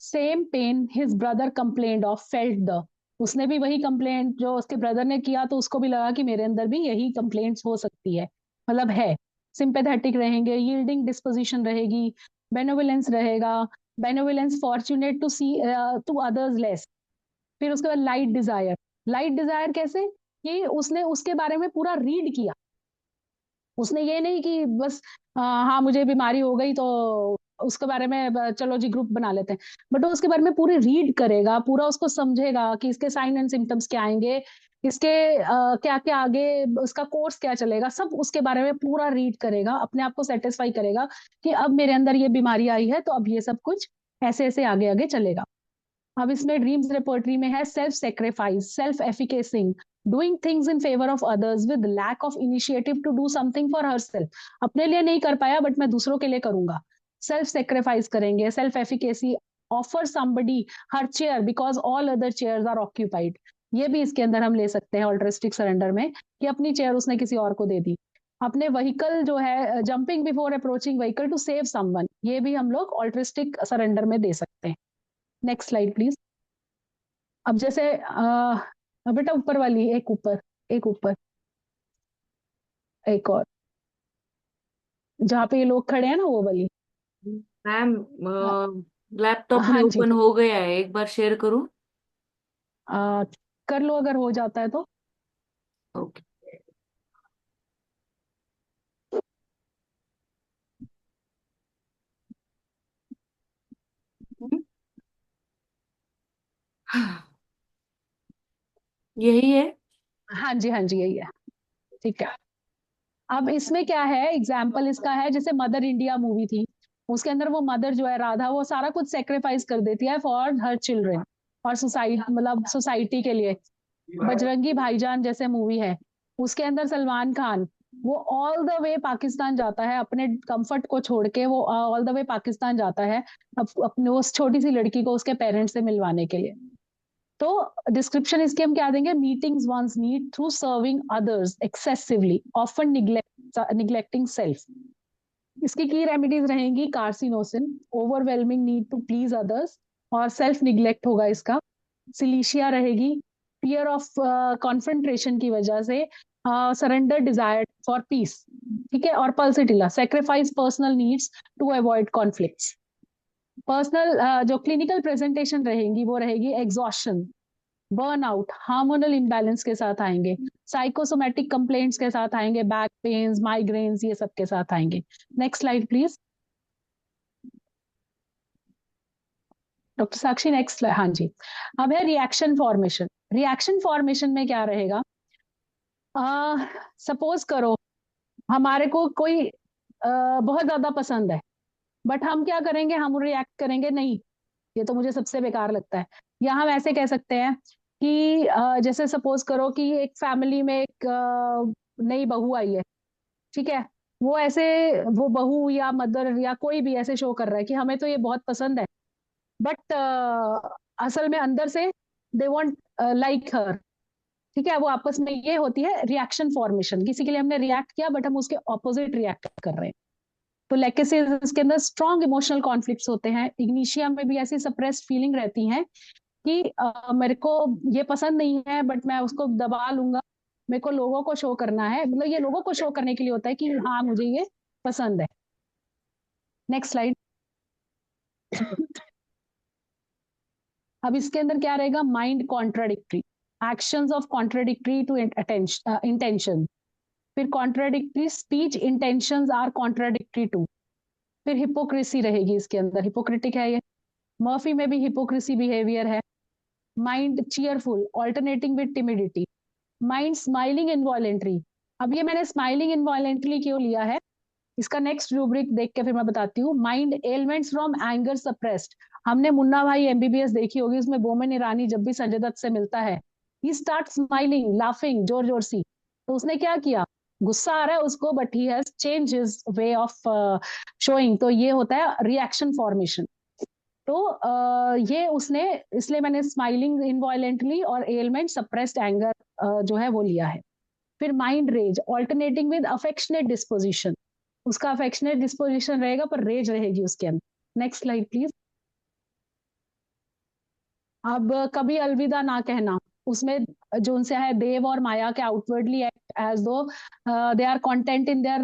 same pain his brother complained of felt the, उसने भी वही कंप्लेंट जो उसके ब्रदर ने किया, तो उसको भी लगा कि मेरे अंदर भी यही कंप्लेंट्स हो सकती है, मतलब है। सिंपैथेटिक रहेंगे, यील्डिंग डिस्पोजिशन रहेगी, बेनोवलेंस रहेगा, benevolence fortunate to see to others less. फिर उसके बाद लाइट डिजायर, लाइट डिजायर कैसे कि उसने उसके बारे में पूरा रीड किया, उसने ये नहीं कि बस हाँ मुझे बीमारी हो गई तो उसके बारे में चलो जी ग्रुप बना लेते हैं, बट वो उसके बारे में पूरी रीड करेगा, पूरा उसको समझेगा कि इसके साइन एंड सिम्टम्स क्या आएंगे, इसके क्या क्या आगे उसका कोर्स क्या चलेगा, सब उसके बारे में पूरा रीड करेगा, अपने आप को सेटिस्फाई करेगा कि अब मेरे अंदर ये बीमारी आई है तो अब ये सब कुछ ऐसे ऐसे आगे आगे चलेगा। अब इसमें ड्रीम्स रेपर्टरी में है self sacrifice, self effacing, doing things in favour of others with lack of initiative to do something for herself, अपने लिए नहीं कर पाया बट मैं दूसरों के लिए करूंगा, सेल्फ सेक्रीफाइस करेंगे। Self efficacy, offer somebody her chair because all other chairs are occupied, ये भी इसके अंदर हम ले सकते हैं ऑल्ट्रिस्टिक सरेंडर में, कि अपनी चेयर उसने किसी और को दे दी। अपने व्हीकल जो है, jumping before approaching vehicle to save someone, ये भी हम लोग ऑल्ट्रिस्टिक सरेंडर में दे सकते हैं। Next slide please. अब जैसे बेटा ऊपर वाली, एक ऊपर, एक ऊपर, एक और, जहाँ पे ये लोग खड़े हैं ना वो वाली। मैम, हाँ लैपटॉप में हाँ जी, ओपन हो गया है, एक बार शेयर करूं? आ, कर लो अगर हो जाता है तो। ओके। यही है। हाँ जी हाँ जी, यही है, ठीक है। अब इसमें क्या है, एग्जाम्पल इसका है जैसे मदर इंडिया मूवी थी, उसके अंदर वो मदर जो है राधा, वो सारा कुछ सेक्रीफाइस कर देती है फॉर हर चिल्ड्रन और सोसाइटी, मतलब सोसाइटी के लिए। बजरंगी भाईजान जैसे मूवी है, उसके अंदर सलमान खान वो ऑल द वे पाकिस्तान जाता है, अपने कंफर्ट को छोड़ के वो ऑल द वे पाकिस्तान जाता है अपने उस छोटी सी लड़की को उसके पेरेंट्स से मिलवाने के लिए। तो डिस्क्रिप्शन इसके हम क्या देंगे, meetings one's need through serving others excessively often neglecting self. इसकी की रेमेडीज रहेंगी carcinosin, overwhelming need to please others और सेल्फ निग्लेक्ट होगा इसका। सिलीशिया रहेगी, फियर ऑफ कॉन्फ्रंट्रेशन की वजह से सरेंडर डिजायर फॉर पीस, ठीक है। और pulsatilla, sacrifice personal needs to avoid conflicts. Personal जो क्लिनिकल प्रेजेंटेशन रहेंगी वो रहेगी एग्जॉशन, बर्नआउट, हार्मोनल इम्बैलेंस के साथ आएंगे, साइकोसोमेटिक कंप्लेंट्स के साथ आएंगे, बैक पेन्स, माइग्रेन्स, ये सब के साथ आएंगे। Next slide please, doctor Sakshi next. हाँ जी। अब है रिएक्शन फॉर्मेशन। रिएक्शन फॉर्मेशन में क्या रहेगा, सपोज करो हमारे को कोई बहुत ज्यादा पसंद है, बट हम क्या करेंगे, हम रिएक्ट करेंगे नहीं, ये तो मुझे सबसे बेकार लगता है। या हम ऐसे कह सकते हैं कि जैसे सपोज करो कि एक फैमिली में एक नई बहू आई है, ठीक है। वो ऐसे, वो बहू या मदर या कोई भी ऐसे शो कर रहा है कि हमें तो ये बहुत पसंद है, बट असल में अंदर से दे वांट लाइक हर, ठीक है। वो आपस में, ये होती है रिएक्शन फॉर्मेशन, किसी के लिए हमने रिएक्ट किया बट हम उसके ऑपोजिट रिएक्ट कर रहे हैं। तो लेकेसिस, इसके अंदर स्ट्रॉन्ग इमोशनल कॉन्फ्लिक्ट्स होते हैं। इग्निशिया में भी ऐसी सप्रेस्ड फीलिंग रहती है कि मेरे को ये पसंद नहीं है बट मैं उसको दबा लूंगा, मेरे को लोगों को शो करना है, मतलब ये लोगों को शो करने के लिए होता है कि हाँ मुझे ये पसंद है। Next slide. अब इसके अंदर क्या रहेगा, mind contradictory, actions of contradictory to intention, फिर contradictory speech intentions are contradictory to, फिर हिपोक्रेसी रहेगी इसके अंदर, हिपोक्रेटिक है ये। मर्फी में भी हिपोक्रेसी बिहेवियर है। Mind cheerful alternating with timidity, mind smiling involuntary. अब ये मैंने स्माइलिंग इनवॉलेंट्री क्यों लिया है, इसका नेक्स्ट रूब्रिक देख के फिर मैं बताती हूँ। Mind elements from anger suppressed, हमने मुन्ना भाई एमबीबीएस देखी होगी, उसमें बोमन ईरानी जब भी संजय दत्त से मिलता है, ही स्टार्ट स्माइलिंग लाफिंग जोर जोर सी, तो उसने क्या किया, गुस्सा आ रहा है उसको, but he has change his way of showing, तो ये होता है रिएक्शन फॉर्मेशन। तो ये उसने, इसलिए मैंने स्माइलिंग इनवॉयलेंटली और एलिमेंट सप्रेस्ड एंगर जो है वो लिया है। फिर mind rage alternating with affectionate disposition, उसका अफेक्शनेट डिस्पोजिशन रहेगा पर रेज रहेगी उसके अंदर। Next slide please. अब कभी अलविदा ना कहना, उसमें जो उनसे है देव और माया के outwardly act as though they are content in their,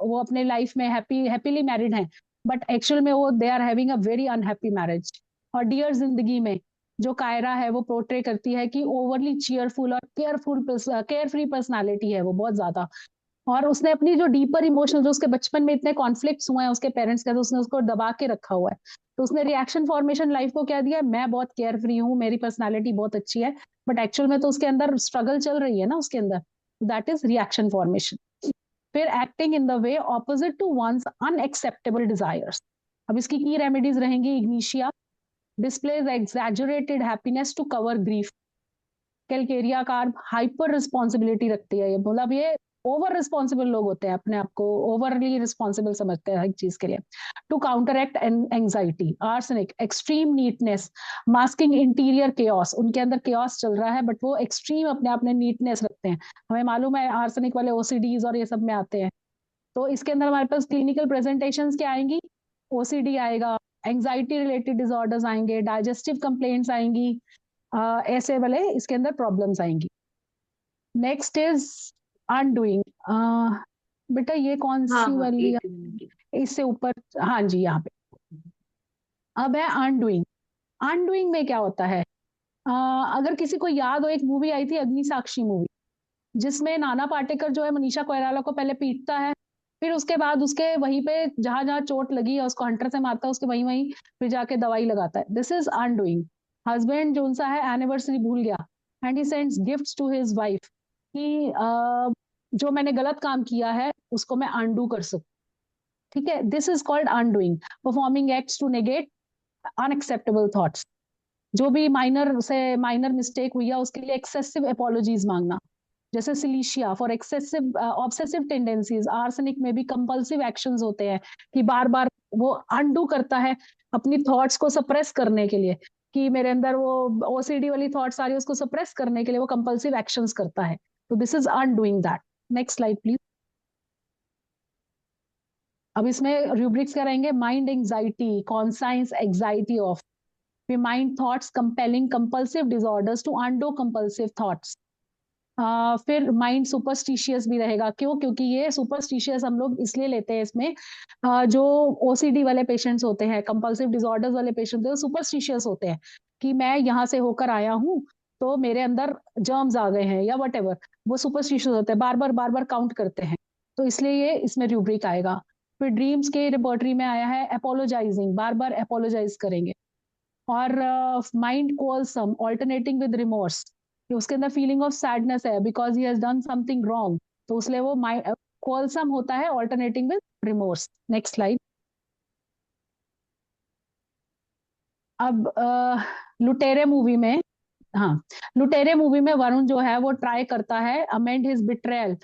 वो अपने लाइफ में हैप्पीली मैरिड हैं, बट एक्चुअल में वो they are having a very unhappy marriage. और डियर जिंदगी में जो कायरा है वो पोर्ट्रे करती है कि ओवरली चीयरफुल और केयरफ्री पर्सनालिटी है वो बहुत ज्यादा, और उसने अपनी जो डीपर इमोशनल, जो उसके बचपन में इतने कॉन्फ्लिक्ट्स हुए हैं उसके पेरेंट्स के, तो उसने उसको दबा के रखा हुआ है। तो उसने रिएक्शन फॉर्मेशन लाइफ को क्या दिया, मैं बहुत केयर फ्री हूँ, मेरी पर्सनालिटी बहुत अच्छी है, बट एक्चुअल में तो उसके अंदर स्ट्रगल चल रही है ना उसके अंदर, दैट इज रिएक्शन फॉर्मेशन। फिर acting in the way opposite to one's unacceptable desires, अब इसकी की रेमेडीज रहेंगी। Ignatia displays exaggerated happiness to cover grief. Calcarea carb hyper responsibility रखती है, ये मतलब ये ओवर रिस्पॉन्सिबल लोग होते हैं, अपने आप को ओवरली रिस्पॉन्सिबल समझते हैं हर चीज के लिए। To counteract anxiety arsenic extreme neatness masking interior chaos, उनके अंदर केओस चल रहा है बट वो एक्सट्रीम अपने आप में नीटनेस रखते हैं, हमें मालूम है आर्सेनिक वाले ओसीडीज और ये सब में आते हैं। तो इसके अंदर हमारे पास क्लिनिकल प्रेजेंटेशंस क्या आएंगी, ओसीडी आएगा, एंजाइटी रिलेटेड डिसऑर्डर्स आएंगे, डाइजेस्टिव कंप्लेंट्स आएंगी, ऐसे वाले इसके अंदर प्रॉब्लम्स आएंगी। नेक्स्ट इज अनडूइंग, बेटा ये कौन हाँ सी हाँ वाली, एक मिनट। इससे ऊपर, हाँ जी यहाँ पे। अब है अनडूइंग। अनडूइंग में क्या होता है, अगर किसी को याद हो, एक मूवी आई थी अग्नि साक्षी मूवी, जिसमें नाना पाटेकर जो है मनीषा कोइराला को पहले पीटता है, फिर उसके बाद उसके वहीं पे जहां जहां चोट लगी है उसको हंटर से मारता है, उसके वहीं वहीं फिर जाके दवाई लगाता है। This is undoing. हस्बैंड जो सा है एनिवर्सरी भूल गया and he sends gifts to his wife कि जो मैंने गलत काम किया है उसको मैं अनडू कर सकूं, ठीक है, this is called undoing. Performing acts to negate unacceptable thoughts, जो भी माइनर से माइनर मिस्टेक हुई है उसके लिए एक्सेसिव अपॉलॉजीज मांगना, जैसे silicea for excessive obsessive tendencies. Arsenic में भी कंपल्सिव एक्शंस होते हैं कि बार बार वो अनडू करता है अपनी थॉट्स को सप्रेस करने के लिए, कि मेरे अंदर वो ओसीडी वाली थॉट्स आ रही है उसको सप्रेस करने के लिए वो कंपल्सिव एक्शंस करता है, तो this is undoing that. Next slide please. अब इसमें रूब्रिक्स क्या रहेंगे, mind anxiety conscience anxiety of, फिर mind thoughts compelling compulsive disorders to undo compulsive thoughts. फिर माइंड सुपरस्टिशियस भी रहेगा, क्यों, क्योंकि ये सुपरस्टिशियस हम लोग इसलिए लेते हैं इसमें, जो ओसीडी वाले पेशेंट्स होते हैं, कंपल्सिव डिसऑर्डर्स वाले पेशेंट होते हैं, सुपरस्टिशियस होते हैं कि मैं यहाँ से होकर आया हूँ तो मेरे अंदर जर्म्स आ गए हैं या वट एवर, वो सुपरस्टिशियस होते हैं, बार बार काउंट करते हैं, तो इसलिए ये इसमें रूब्रिक आएगा। फिर ड्रीम्स के रिपोर्टरी में आया है अपोलोजाइजिंग, बार बार अपोलोजाइज करेंगे। और माइंड कोलसम ऑल्टरनेटिंग विद रिमोर्स, उसके अंदर फीलिंग ऑफ सैडनेस है because he has done something wrong, तो इसलिए वो कोलसम होता है alternating with remorse. Next slide. अब लुटेरे मूवी में, हाँ, लुटेरे मूवी में वरुण जो है वो ट्राई करता है amend his betrayal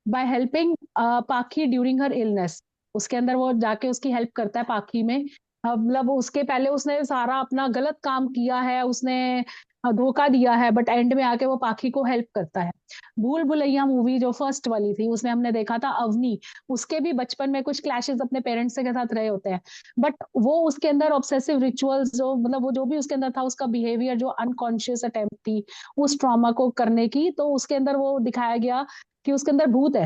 by helping पाखी ड्यूरिंग हर इलनेस, उसके अंदर वो जाके उसकी हेल्प करता है पाखी में, मतलब उसके पहले उसने सारा अपना गलत काम किया है, उसने धोखा दिया है, बट एंड में आके वो पाखी को हेल्प करता है। भूल भुलैया मूवी जो फर्स्ट वाली थी उसमें हमने देखा था अवनी, उसके भी बचपन में कुछ क्लैशेस अपने पेरेंट्स के साथ रहे होते हैं, बट वो उसके अंदर ऑब्सेसिव रिचुअल्स जो, मतलब वो जो भी उसके अंदर था, उसका बिहेवियर जो अनकॉन्शियस अटेम्प्ट थी उस ट्रॉमा को करने की, तो उसके अंदर वो दिखाया गया कि उसके अंदर भूत है,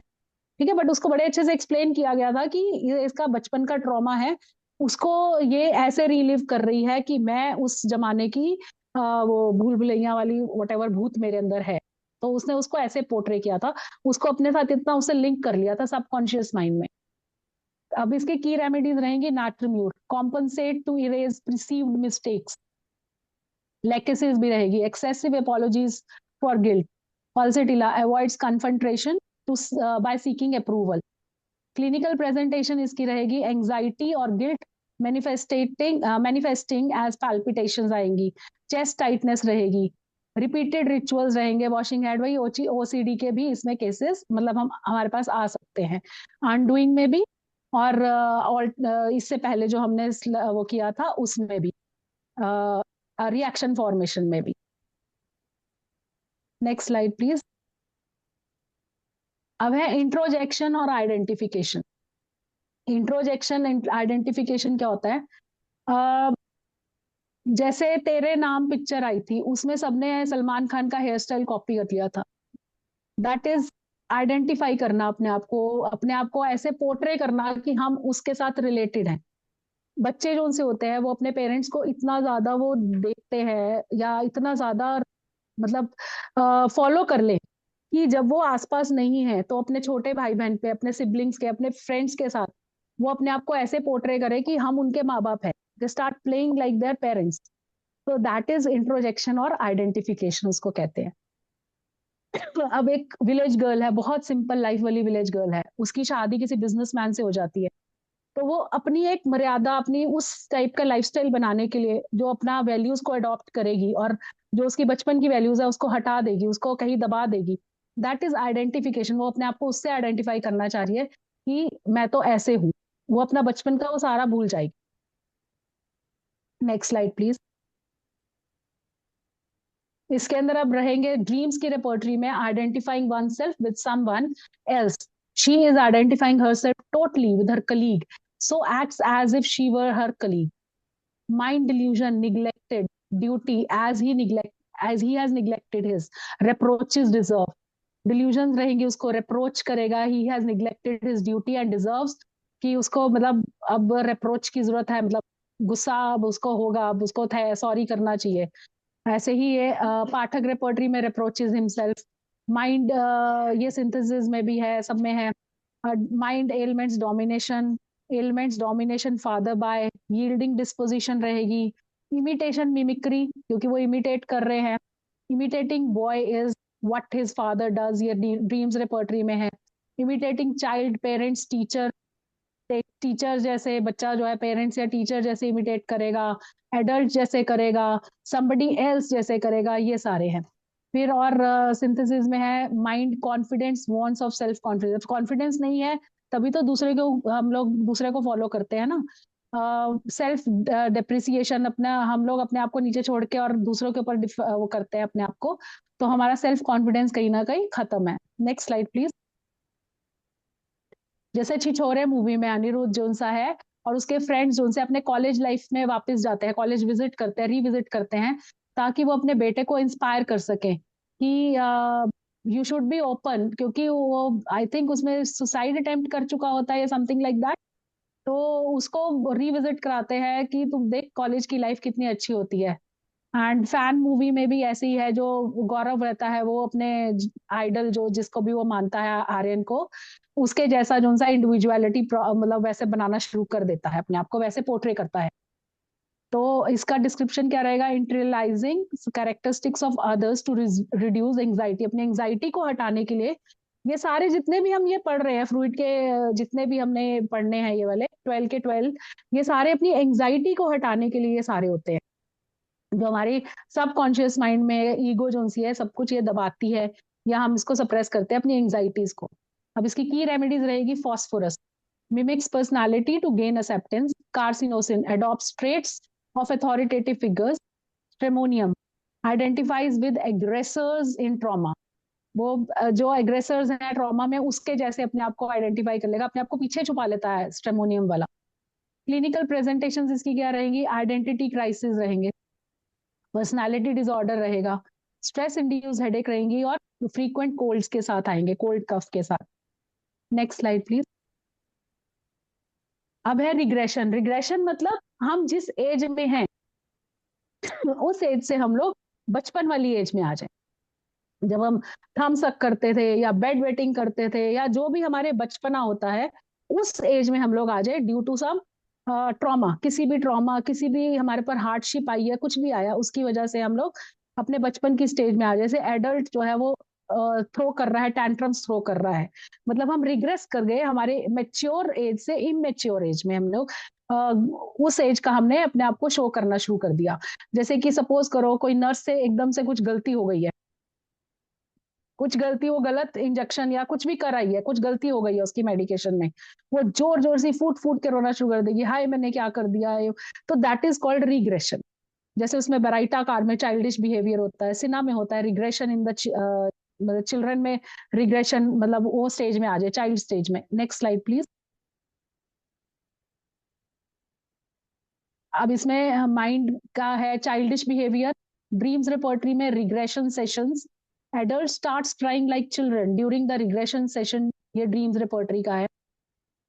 ठीक है, बट उसको बड़े अच्छे से एक्सप्लेन किया गया था कि ये इसका बचपन का ट्रॉमा है, उसको ये ऐसे रिलीव कर रही है कि मैं उस जमाने की वो भूल भुलैया वाली whatever भूत मेरे अंदर है, तो उसने उसको ऐसे पोर्ट्रे किया था, उसको अपने साथ इतना उससे लिंक कर लिया था सबकॉन्शियस माइंड में। अब इसके की रेमेडीज रहेंगी natrum mur, compensate to erase perceived mistakes, lachesis भी रहेगी, excessive apologies for guilt, pulsatilla avoids confrontation to by seeking approval. Clinical presentation इसकी रहेगी एंजाइटी और गिल्ट मैनिफेस्टिंग एज पाल्पिटेशंस आएंगी, चेस्ट टाइटनेस रहेगी, रिपीटेड रिचुअल्स रहेंगे, वॉशिंग हेड, वही OCD के भी इसमें केसेस मतलब हम हमारे पास आ सकते हैं, अनडूइंग में भी, और इससे पहले जो हमने वो किया था उसमें भी, रिएक्शन फॉर्मेशन में भी। Next slide please. अब है इंट्रोजेक्शन और आइडेंटिफिकेशन। इंट्रोजेक्शन आइडेंटिफिकेशन क्या होता है? जैसे तेरे नाम पिक्चर आई थी, उसमें सबने सलमान खान का हेयर स्टाइल कॉपी कर लिया था। दैट इज आइडेंटिफाई करना अपने आप को ऐसे पोर्ट्रे करना कि हम उसके साथ रिलेटेड हैं। बच्चे जो उनसे होते हैं वो अपने पेरेंट्स को इतना ज्यादा वो देखते हैं या इतना ज्यादा मतलब फॉलो कर ले कि जब वो आसपास नहीं है तो अपने छोटे भाई बहन पे, अपने सिबलिंग्स के, अपने फ्रेंड्स के साथ वो अपने आप को ऐसे पोर्ट्रे करे कि हम उनके माँ बाप हैं। They start playing like their parents. तो दैट इज इंट्रोजेक्शन और आइडेंटिफिकेशन उसको कहते हैं। अब एक विलेज गर्ल है, बहुत सिंपल लाइफ वाली विलेज गर्ल है, उसकी शादी किसी बिजनेसमैन से हो जाती है, तो वो अपनी एक मर्यादा, अपनी उस टाइप का लाइफस्टाइल बनाने के लिए जो अपना वैल्यूज को अडॉप्ट करेगी और जो उसकी बचपन की वैल्यूज है उसको हटा देगी, उसको कहीं दबा देगी, दैट इज आइडेंटिफिकेशन। वो अपने आप को उससे आइडेंटिफाई करना चाह रही है कि मैं तो ऐसे हूँ, वो अपना बचपन का वो सारा भूल जाएगी। Next slide please. इसके अंदर अब रहेंगे ड्रीम्स की रिपोर्टरी में identifying one self with someone else, she is identifying her self totally with her colleague, so acts as if she were her colleague. Mind delusion, neglected duty as he has neglected his, reproaches deserve. Delusions रहेंगी, उसको reproach करेगा, he has neglected his duty and deserves, कि उसको मतलब अब reproach की जरूरत है, मतलब गुस्सा अब उसको होगा, अब उसको सॉरी करना चाहिए। ऐसे ही ये पाठक रेपर्टरी में reproaches himself। माइंड ये सिंथेसिस में भी है, सब में है। Mind elements domination father bye yielding disposition रहेगी। इमिटेशन मिमिक्री, क्योंकि वो इमिटेट कर रहे हैं, imitating boy is what his father does, ये ड्रीम्स रेपर्टरी में है। Imitating child parents teacher, teacher जैसे बच्चा जो है पेरेंट्स या टीचर जैसे इमिटेट करेगा, एडल्ट जैसे करेगा, समबडी एल्स जैसे करेगा, ये सारे हैं। फिर और सिंथेसिस में है mind confidence wants of self confidence, confidence नहीं है तभी तो दूसरे को हम लोग दूसरे को फॉलो करते हैं ना। सेल्फ डिप्रिसिएशन, अपना हम लोग अपने आप को नीचे छोड़ के और दूसरों के ऊपर वो करते हैं अपने आप को, तो हमारा सेल्फ कॉन्फिडेंस कहीं ना कहीं खत्म है। Next slide please. जैसे छिछोरे मूवी में अनिरुद्ध जोन सा है और उसके फ्रेंड्स जो उनसे अपने कॉलेज लाइफ में वापस जाते हैं, कॉलेज विजिट करते हैं, रिविजिट करते हैं, ताकि वो अपने बेटे को इंस्पायर कर सके कि यू शुड बी ओपन, क्योंकि वो आई थिंक उसमें सुसाइड अटेम्प्ट कर चुका होता है या समथिंग लाइक दैट। तो उसको रिविजिट कराते हैं कि तुम देख कॉलेज की लाइफ कितनी अच्छी होती है। एंड फैन मूवी में भी ऐसे ही है, जो गौरव रहता है वो अपने आइडल जो जिसको भी वो मानता है आर्यन को, उसके जैसा जो सा इंडिविजुअलिटी मतलब वैसे बनाना शुरू कर देता है, अपने आप को वैसे पोर्ट्रे करता है। तो इसका डिस्क्रिप्शन क्या रहेगा? Internalising characteristics of others to reduce anxiety, अपनी एंजाइटी को हटाने के लिए। ये सारे जितने भी हम ये पढ़ रहे हैं फ्रूइड के, जितने भी हमने पढ़ने हैं ये वाले 12 के 12, ये सारे अपनी एंजाइटी को हटाने के लिए ये सारे होते हैं, जो हमारी सबकॉन्शियस माइंड में ईगो जो सी है सब कुछ ये दबाती है, या हम इसको सप्रेस करते हैं अपनी एंजाइटीज को। अब इसकी की रेमेडीज रहेगी phosphorus, mimics personality to gain acceptance, carcinosin adopts traits of authoritative figures, stramonium identifies with aggressors in trauma, वो जो एग्रेसर्स हैं ट्रॉमा में उसके जैसे अपने आप को आइडेंटिफाई कर लेगा, अपने आप को पीछे छुपा लेता है स्ट्रेमोनियम वाला। क्लिनिकल प्रेजेंटेशंस इसकी क्या रहेंगी? आइडेंटिटी क्राइसिस रहेंगे, पर्सनालिटी डिसऑर्डर रहेगा, स्ट्रेस इंड्यूस हेडेक रहेंगी, और फ्रीक्वेंट कोल्ड्स के साथ आएंगे, कोल्ड कफ के साथ। Next slide please. अब है रिग्रेशन। रिग्रेशन मतलब हम जिस एज में हैं उस एज से हम लोग बचपन वाली एज में आ जाए, जब हम थम्स अप करते थे या बेड वेटिंग करते थे या जो भी हमारे बचपना होता है, उस एज में हम लोग आ जाए ड्यू टू सम ट्रॉमा, किसी भी हमारे पर हार्डशिप आई है, कुछ भी आया, उसकी वजह से हम लोग अपने बचपन की स्टेज में आ जाए। जैसे एडल्ट जो है वो थ्रो कर रहा है, टैंट्रम्स थ्रो कर रहा है, मतलब हम रिग्रेस कर गए हमारे मेच्योर एज से इमेच्योर एज में, हम लोग उस एज का हमने अपने आप को शो करना शुरू कर दिया। जैसे कि सपोज करो कोई नर्स से एकदम से कुछ गलती हो गई है, कुछ गलती, वो गलत इंजेक्शन या कुछ भी कराई है, कुछ गलती हो गई है उसकी मेडिकेशन में, वो जोर जोर से फूट फूट के रोना शुरू कर देगी, हाय मैंने क्या कर दिया है। तो दैट इज कॉल्ड रिग्रेशन। जैसे उसमें बराइटा कार में चाइल्डिश बिहेवियर होता है, सिन्हा में होता है रिग्रेशन इन द मतलब चिल्ड्रन में रिग्रेशन, मतलब वो स्टेज में आ जाए, चाइल्ड स्टेज में। Next slide please. अब इसमें माइंड का है चाइल्डिश बिहेवियर, ड्रीम्स रिपोर्टरी में regression sessions, adult starts crying like children during the regression session, ये ड्रीम्स रिपोर्टरी का है।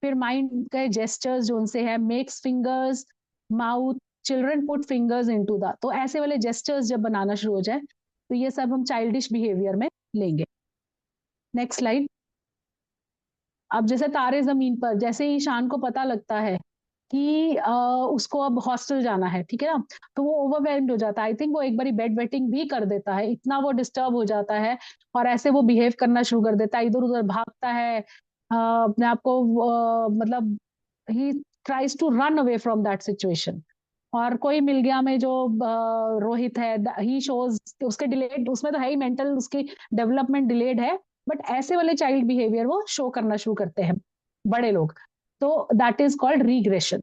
फिर माइंड के जेस्चर्स जो उनसे है, makes fingers, mouth, children put fingers into the, तो ऐसे वाले जेस्चर्स जब बनाना शुरू हो जाए तो ये सब हम चाइल्डिश बिहेवियर में लेंगे। Next slide. अब जैसे तारे जमीन पर, जैसे ही ईशान को पता लगता है कि उसको अब हॉस्टल जाना है, ठीक है ना, तो वो ओवरवेल्म्ड हो जाता है। आई थिंक वो एक बारी बेड वेटिंग भी कर देता है, इतना वो डिस्टर्ब हो जाता है और ऐसे वो बिहेव करना शुरू कर देता है, इधर उधर भागता है, अपने आप को मतलब ही tries to run away from that situation. और कोई मिल गया में जो रोहित है, ही शोज उसके डिलेड, उसमें तो है ही मेंटल, उसकी डेवलपमेंट डिलेड है, बट ऐसे वाले चाइल्ड बिहेवियर वो शो करना शुरू करते हैं बड़े लोग, तो दैट इज कॉल्ड रीग्रेशन।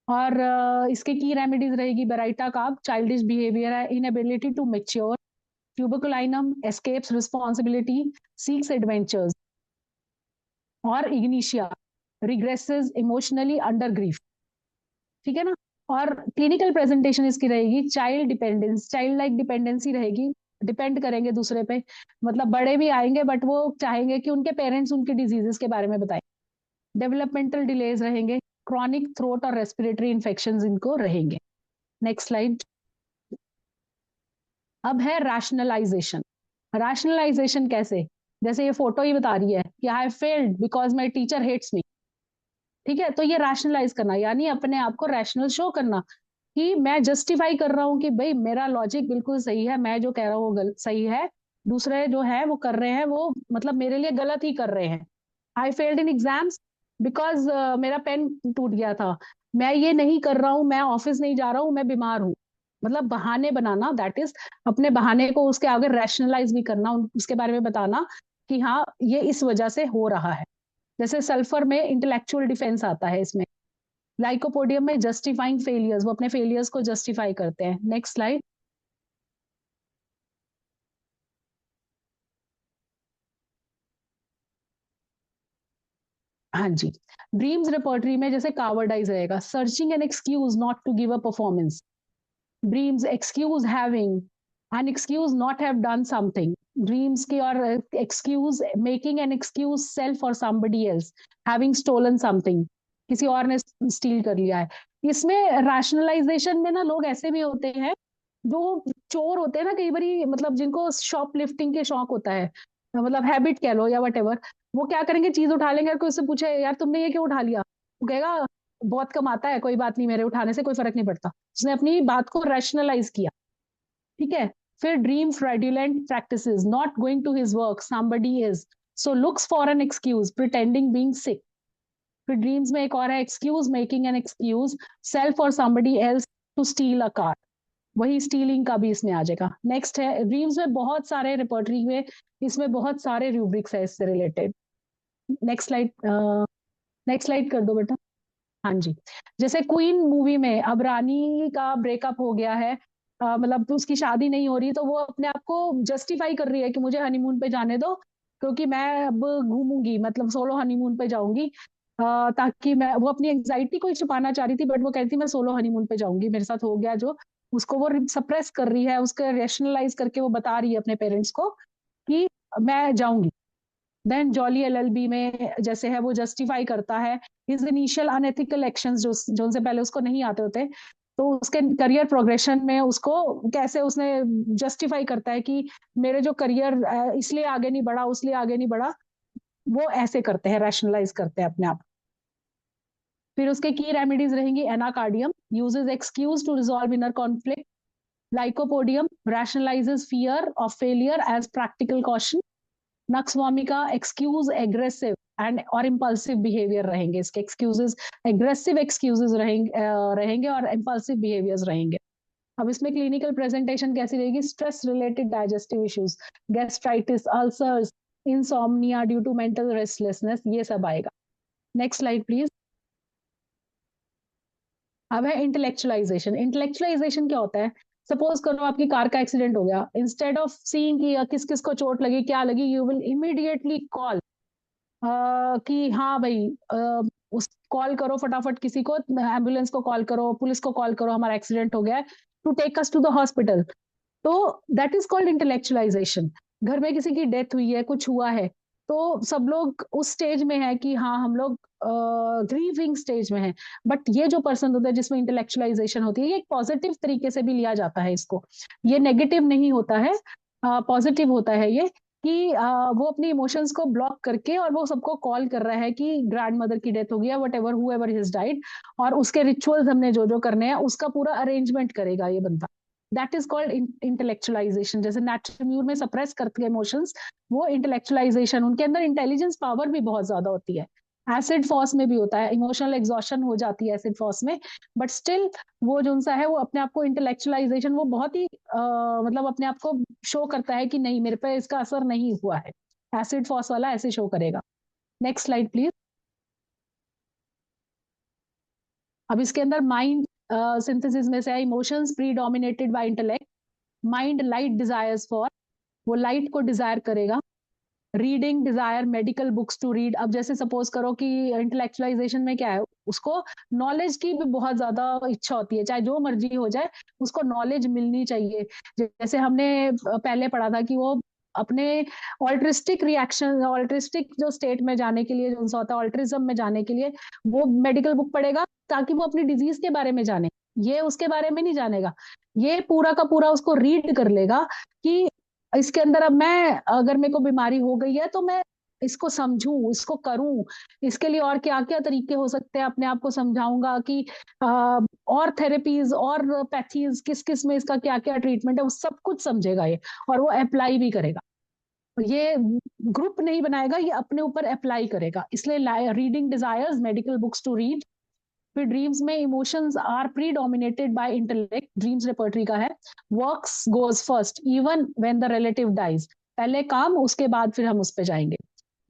और इसके की रेमेडीज रहेगी बेराइटा काब, चाइल्डिश बिहेवियर है, inability to mature, tuberculinum escapes responsibility, seeks adventures, और ignatia regresses emotionally under grief, ठीक है ना। और क्लिनिकल प्रेजेंटेशन इसकी रहेगी child dependence, child like dependency रहेगी, डिपेंड करेंगे दूसरे पे, मतलब बड़े भी आएंगे बट वो चाहेंगे कि उनके पेरेंट्स उनकी डिजीजेस के बारे में बताएं। डेवलपमेंटल डिलेज रहेंगे, क्रॉनिक थ्रोट और रेस्पिरेटरी इंफेक्शंस इनको रहेंगे। Next slide. अब है रैशनलाइजेशन। रैशनलाइजेशन कैसे, जैसे ये फोटो ही बता रही है कि I failed because my teacher hates me, ठीक है, तो ये रैशनलाइज करना यानी अपने आप को रैशनल शो करना कि मैं जस्टिफाई कर रहा हूँ कि भाई मेरा लॉजिक बिल्कुल सही है, मैं जो कह रहा हूँ वो सही है, दूसरे जो है वो कर रहे हैं वो मतलब मेरे लिए गलत ही कर रहे हैं। I failed in exams because मेरा पेन टूट गया था, मैं ये नहीं कर रहा हूँ, मैं ऑफिस नहीं जा रहा हूँ, मैं बीमार हूँ, मतलब बहाने बनाना, दैट इज अपने बहाने को उसके आगे रैशनलाइज भी करना, उसके बारे में बताना कि हाँ ये इस वजह से हो रहा है। जैसे सल्फर में इंटेलेक्चुअल डिफेंस आता है, इसमें लाइकोपोडियम में जस्टिफाइंग फेलियर्स, वो अपने फेलियर्स को जस्टिफाई करते हैं। Next slide. हाँ जी, ड्रीम्स रिपोर्टरी में जैसे कावर्डाइज रहेगा, searching an excuse not to give a performance, dreams excuse having an excuse not have done something, dreams की और excuse making an excuse self और somebody else, having stolen something, किसी और ने steel कर लिया है। इसमें रैशनलाइजेशन में ना लोग ऐसे भी होते हैं जो चोर होते हैं ना कई बारी, मतलब जिनको शॉप लिफ्टिंग के शौक होता है, मतलब हैबिट कह लो या वट एवर, वो क्या करेंगे, चीज उठा लेंगे, अगर कोई उससे पूछे यार तुमने ये क्यों उठा लिया, वो कहेगा बहुत कमाता है, कोई बात नहीं, मेरे उठाने से कोई फर्क नहीं पड़ता, उसने अपनी बात को रैशनलाइज किया, ठीक है। फिर dream fraudulent practices, not going to his work, somebody is, so looks for an excuse, pretending being sick। फिर ड्रीम्स में एक और है excuse making an excuse self और somebody else to steal a car, वही स्टीलिंग का भी इसमें आ जाएगा। नेक्स्ट है ड्रीम्स में बहुत सारे रिपोर्टरी में, इसमें बहुत सारे रूब्रिक्स है इससे related. Next slide, next slide कर दो बेटा। हाँ जी, जैसे क्वीन मूवी में अब रानी का ब्रेकअप हो गया है, मतलब उसकी शादी नहीं हो रही, तो वो अपने आप को जस्टिफाई कर रही है कि मुझे हनीमून पे जाने दो, क्योंकि मैं अब घूमूंगी, मतलब सोलो हनीमून पे जाऊंगी, ताकि मैं, वो अपनी एंग्जाइटी को ही छुपाना चाह रही थी, बट वो कहती मैं सोलो हनीमून पे जाऊंगी, मेरे साथ हो गया जो, उसको वो सप्रेस कर रही है, उसको रैशनलाइज करके वो बता रही है अपने पेरेंट्स को कि मैं जाऊंगी। देन जॉली एलएलबी में जैसे है वो जस्टिफाई करता है हिज इनिशियल अनएथिकल एक्शंस, जो उनसे पहले उसको नहीं आते होते, तो उसके करियर प्रोग्रेशन में उसको कैसे उसने जस्टिफाई करता है कि मेरे जो करियर इसलिए आगे नहीं बढ़ा, उसलिए आगे नहीं बढ़ा, वो ऐसे करते हैं, रैशनलाइज करते हैं अपने आप। फिर उसके की रेमेडीज रहेंगी, anacardium uses excuse to resolve inner conflict, lycopodium rationalizes fear of failure as practical caution, nux vomica excuse aggressive and और impulsive behavior रहेंगे, इसके excuses aggressive excuses रहेंगे और impulsive behaviors रहेंगे। अब इसमें क्लिनिकल प्रेजेंटेशन कैसी रहेगी, stress related digestive issues, gastritis, ulcers, insomnia due to mental restlessness, ये सब आएगा। Next slide please. अब है इंटेलेक्चुअलाइजेशन। इंटेलेक्चुअलाइजेशन क्या होता है, सपोज करो आपकी कार का एक्सीडेंट हो गया, इंस्टेड ऑफ सीइंग कि किस किस को चोट लगी, क्या लगी, यू विल इमीडिएटली कॉल कि हाँ भाई, उस कॉल करो फटाफट, किसी को एम्बुलेंस को कॉल करो, पुलिस को कॉल करो, हमारा एक्सीडेंट हो गया है, to take us to the hospital. तो दैट इज कॉल्ड इंटेलेक्चुअलाइजेशन। घर में किसी की डेथ हुई है, कुछ हुआ है, तो सब लोग उस स्टेज में है कि हाँ हम लोग ग्रीविंग स्टेज में है। बट ये जो पर्सन होता है जिसमें इंटेलेक्चुअलाइजेशन होती है, ये एक पॉजिटिव तरीके से भी लिया जाता है इसको, ये नेगेटिव नहीं होता है, पॉजिटिव होता है ये, कि वो अपनी इमोशंस को ब्लॉक करके और वो सबको कॉल कर रहा है कि ग्रैंड मदर की डेथ हो गया, what ever who ever his died, और उसके रिचुअल्स हमने जो जो करने हैं उसका पूरा अरेंजमेंट करेगा ये बंदा। That is called intellectualisation. जैसे नेट्रम्यूर में सप्रेस करते हैं इमोशंस, वो इंटेलेक्चुअलाइजेशन, उनके अंदर इंटेलिजेंस पावर भी बहुत ज्यादा होती है। एसिड फॉस में भी होता है, इमोशनल एग्जॉशन हो जाती है एसिड फॉस में, बट स्टिल वो जो सा है वो अपने आप को इंटेलेक्चुअलाइजेशन, वो बहुत ही मतलब अपने आप को शो करता है कि नहीं मेरे पे इसका असर नहीं हुआ है। एसिड फॉस वाला ऐसे शो करेगा। Next slide please. अब इसके अंदर माइंड सिंथेसिस में से है, emotions predominated by intellect, mind light desires for, वो लाइट को डिजायर करेगा, reading desire medical books to read. अब जैसे सपोज करो कि इंटेलेक्चुअलाइजेशन में क्या है, उसको नॉलेज की भी बहुत ज्यादा इच्छा होती है, चाहे जो मर्जी हो जाए उसको नॉलेज मिलनी चाहिए। जैसे हमने पहले पढ़ा था कि वो अपने ऑल्ट्रिस्टिक रिएक्शन, ऑल्ट्रिस्टिक जो स्टेट में जाने के लिए जो होता है, ऑल्ट्रिज्म में जाने के लिए वो मेडिकल बुक पढ़ेगा ताकि वो अपनी डिजीज के बारे में जाने, ये उसके बारे में नहीं जानेगा, ये पूरा का पूरा उसको रीड कर लेगा कि इसके अंदर अब मैं, अगर मेरे को बीमारी हो गई है तो मैं इसको समझूं, इसको करूं, इसके लिए और क्या क्या तरीके हो सकते हैं, अपने आप को समझाऊंगा कि और थेरेपीज और पैथीज किस किस में इसका क्या क्या ट्रीटमेंट है, वो सब कुछ समझेगा ये, और वो अप्लाई भी करेगा। ये ग्रुप नहीं बनाएगा, ये अपने ऊपर अप्लाई करेगा, इसलिए reading desires medical books to read. फिर ड्रीम्स में emotions are predominated by intellect, dreams repertory का है, works goes first even when the relative dies, पहले काम उसके बाद फिर हम उस पे जाएंगे।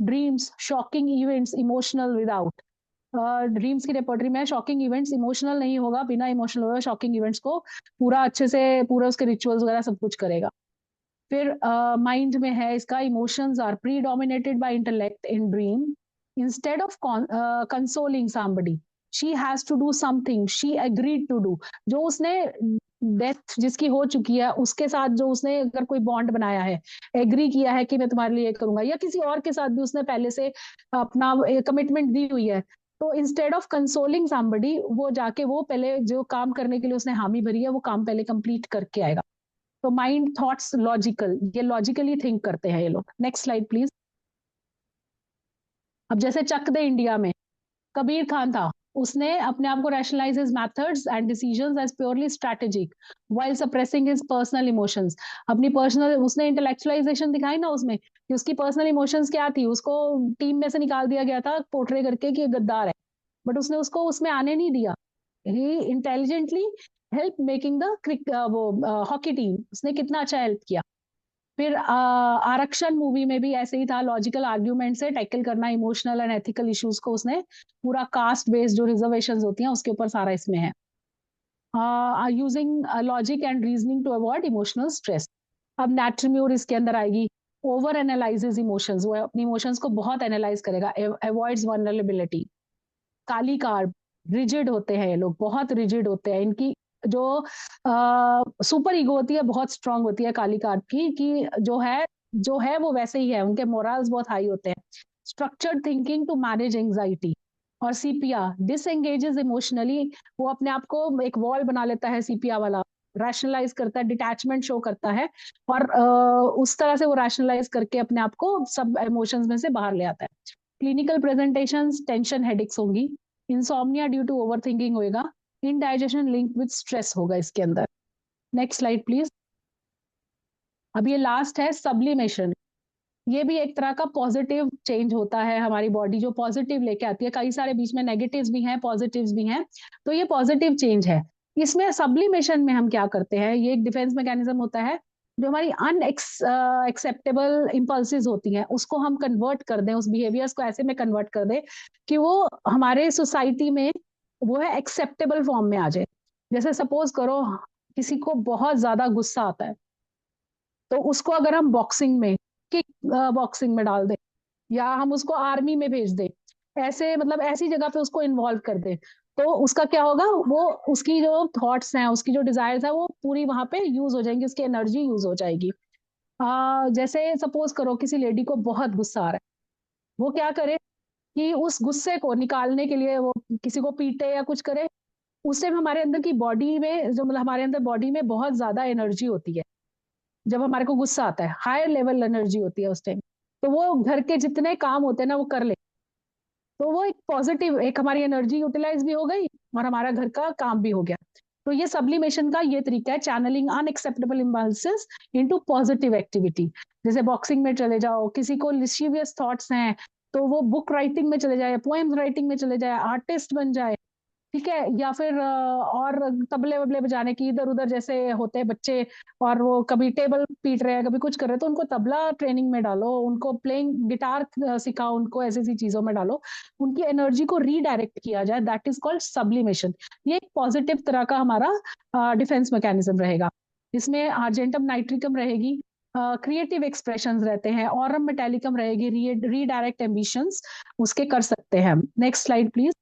Dreams shocking events emotional without, dreams की रेपर्टरी में शॉकिंग इवेंट्स, इमोशनल नहीं होगा, बिना इमोशनल होगा, शॉकिंग इवेंट्स को पूरा अच्छे से पूरा उसके रिचुअल्स वगैरह सब कुछ करेगा। फिर माइंड में है इसका, emotions are predominated by intellect in dream, instead of consoling somebody she has to do something she agreed to do. जो उसने डेथ जिसकी हो चुकी है उसके साथ जो उसने अगर कोई बॉन्ड बनाया है, एग्री किया है कि मैं तुम्हारे लिए करूंगा, या किसी और के साथ भी उसने पहले से अपना कमिटमेंट दी हुई है, तो इंस्टेड ऑफ कंसोलिंग समबडी वो जाके वो पहले जो काम करने के लिए उसने हामी भरी है वो काम पहले कंप्लीट करके आएगा। तो माइंड थॉट्स लॉजिकल, ये लॉजिकली थिंक करते हैं ये लोग। Next slide please. अब जैसे चक दे इंडिया में कबीर खान था, उसने अपने आप को rationalize his methods and decisions as purely strategic while suppressing his personal emotions. अपनी पर्सनल उसने इंटेलेक्चुअलाइजेशन दिखाई ना उसमें, कि उसकी पर्सनल इमोशंस क्या थी, उसको टीम में से निकाल दिया गया था पोर्ट्रे करके कि गद्दार है, बट उसने उसको उसमें आने नहीं दिया। ही इंटेलिजेंटली हेल्प मेकिंग द वो हॉकी टीम, उसने कितना अच्छा हेल्प किया। फिर आरक्षण मूवी में भी ऐसे ही था, लॉजिकल आर्ग्यूमेंट से टैकल करना इमोशनल एंड एथिकल इश्यूज को, उसने पूरा कास्ट बेस्ड जो रिजर्वेशंस होती हैं उसके ऊपर सारा इसमें है, using logic and reasoning to avoid emotional stress. अब नेट्रम्यूर इसके अंदर आएगी, ओवर एनालाइजेज इमोशंस, वो अपनी इमोशंस को बहुत एनालाइज करेगा, avoids vulnerability. Kali carb, rigid होते हैं ये लोग, बहुत रिजिड होते हैं, इनकी जो सुपर ईगो होती है बहुत स्ट्रांग होती है काली कार्ब की, कि जो है वो वैसे ही है, उनके मोरल्स बहुत हाई होते हैं। Structured thinking to manage anxiety, और सीपिया डिसएंगेजेस इमोशनली, वो अपने आप को एक वॉल बना लेता है सीपिया वाला, रैशनलाइज करता है, डिटैचमेंट शो करता है, और उस तरह से वो रैशनलाइज करके अपने आप को सब इमोशंस में से बाहर ले आता है। क्लिनिकल प्रेजेंटेशंस, टेंशन हेडेक्स होंगी, इंसोम्निया ड्यू टू ओवरथिंकिंग होएगा, इनडाइजेशन लिंक विद स्ट्रेस होगा इसके अंदर। Next slide please. अब ये लास्ट है सब्लिमेशन। ये भी एक तरह का पॉजिटिव चेंज होता है, हमारी बॉडी जो पॉजिटिव लेके आती है, कई सारे बीच में नेगेटिव्स भी हैं, पॉजिटिव्स भी हैं, तो ये पॉजिटिव चेंज है। इसमें सब्लिमेशन में हम क्या करते हैं, ये एक डिफेंस मैकेनिज्म होता है, जो हमारी अनएक्सेप्टेबल इम्पल्सिस होती हैं उसको हम कन्वर्ट कर दें, उस बिहेवियर्स को ऐसे में कन्वर्ट कर दें कि वो हमारे सोसाइटी में वो है एक्सेप्टेबल फॉर्म में आ जाए। जैसे सपोज करो किसी को बहुत ज्यादा गुस्सा आता है, तो उसको अगर हम बॉक्सिंग में, किक बॉक्सिंग में डाल दें, या हम उसको आर्मी में भेज दें, ऐसे मतलब ऐसी जगह पे उसको इन्वॉल्व कर दें, तो उसका क्या होगा, वो उसकी जो थॉट्स हैं, उसकी जो डिजायर्स है, वो पूरी वहां पे यूज हो जाएंगी, उसकी एनर्जी यूज हो जाएगी। जैसे सपोज करो किसी लेडी को बहुत गुस्सा आ रहा है, वो क्या करे कि उस गुस्से को निकालने के लिए वो किसी को पीटे या कुछ करे, उस टाइम हमारे अंदर की बॉडी में जो मतलब हमारे अंदर बॉडी में बहुत ज्यादा एनर्जी होती है, जब हमारे को गुस्सा आता है हायर लेवल एनर्जी होती है उस टाइम, तो वो घर के जितने काम होते हैं ना वो कर ले, तो वो एक पॉजिटिव, एक हमारी एनर्जी यूटिलाइज भी हो गई और हमारा घर का काम भी हो गया। तो ये सब्लिमेशन का ये तरीका है, channelling unacceptable impulses into positive activity. जैसे बॉक्सिंग में चले जाओ, किसी को लिशिवियस थॉट्स हैं तो वो बुक राइटिंग में चले जाए, पोएम्स राइटिंग में चले जाए, आर्टिस्ट बन जाए, ठीक है, या फिर और तबले वबले बजाने की, इधर उधर जैसे होते हैं बच्चे, और वो कभी टेबल पीट रहे हैं, कभी कुछ कर रहे हैं, तो उनको तबला ट्रेनिंग में डालो, उनको प्लेइंग गिटार सिखाओ, उनको ऐसी ऐसी चीजों में डालो, उनकी एनर्जी को रीडायरेक्ट किया जाए, दैट इज कॉल्ड सब्लिमेशन। ये एक पॉजिटिव तरह का हमारा डिफेंस मैकेनिज्म रहेगा। इसमें आर्जेंटम नाइट्रिकम रहेगी, क्रिएटिव एक्सप्रेशंस रहते हैं, ऑरम मेटालिकम रहेगी, रीडायरेक्ट एम्बिशंस उसके कर सकते हैं। Next slide please.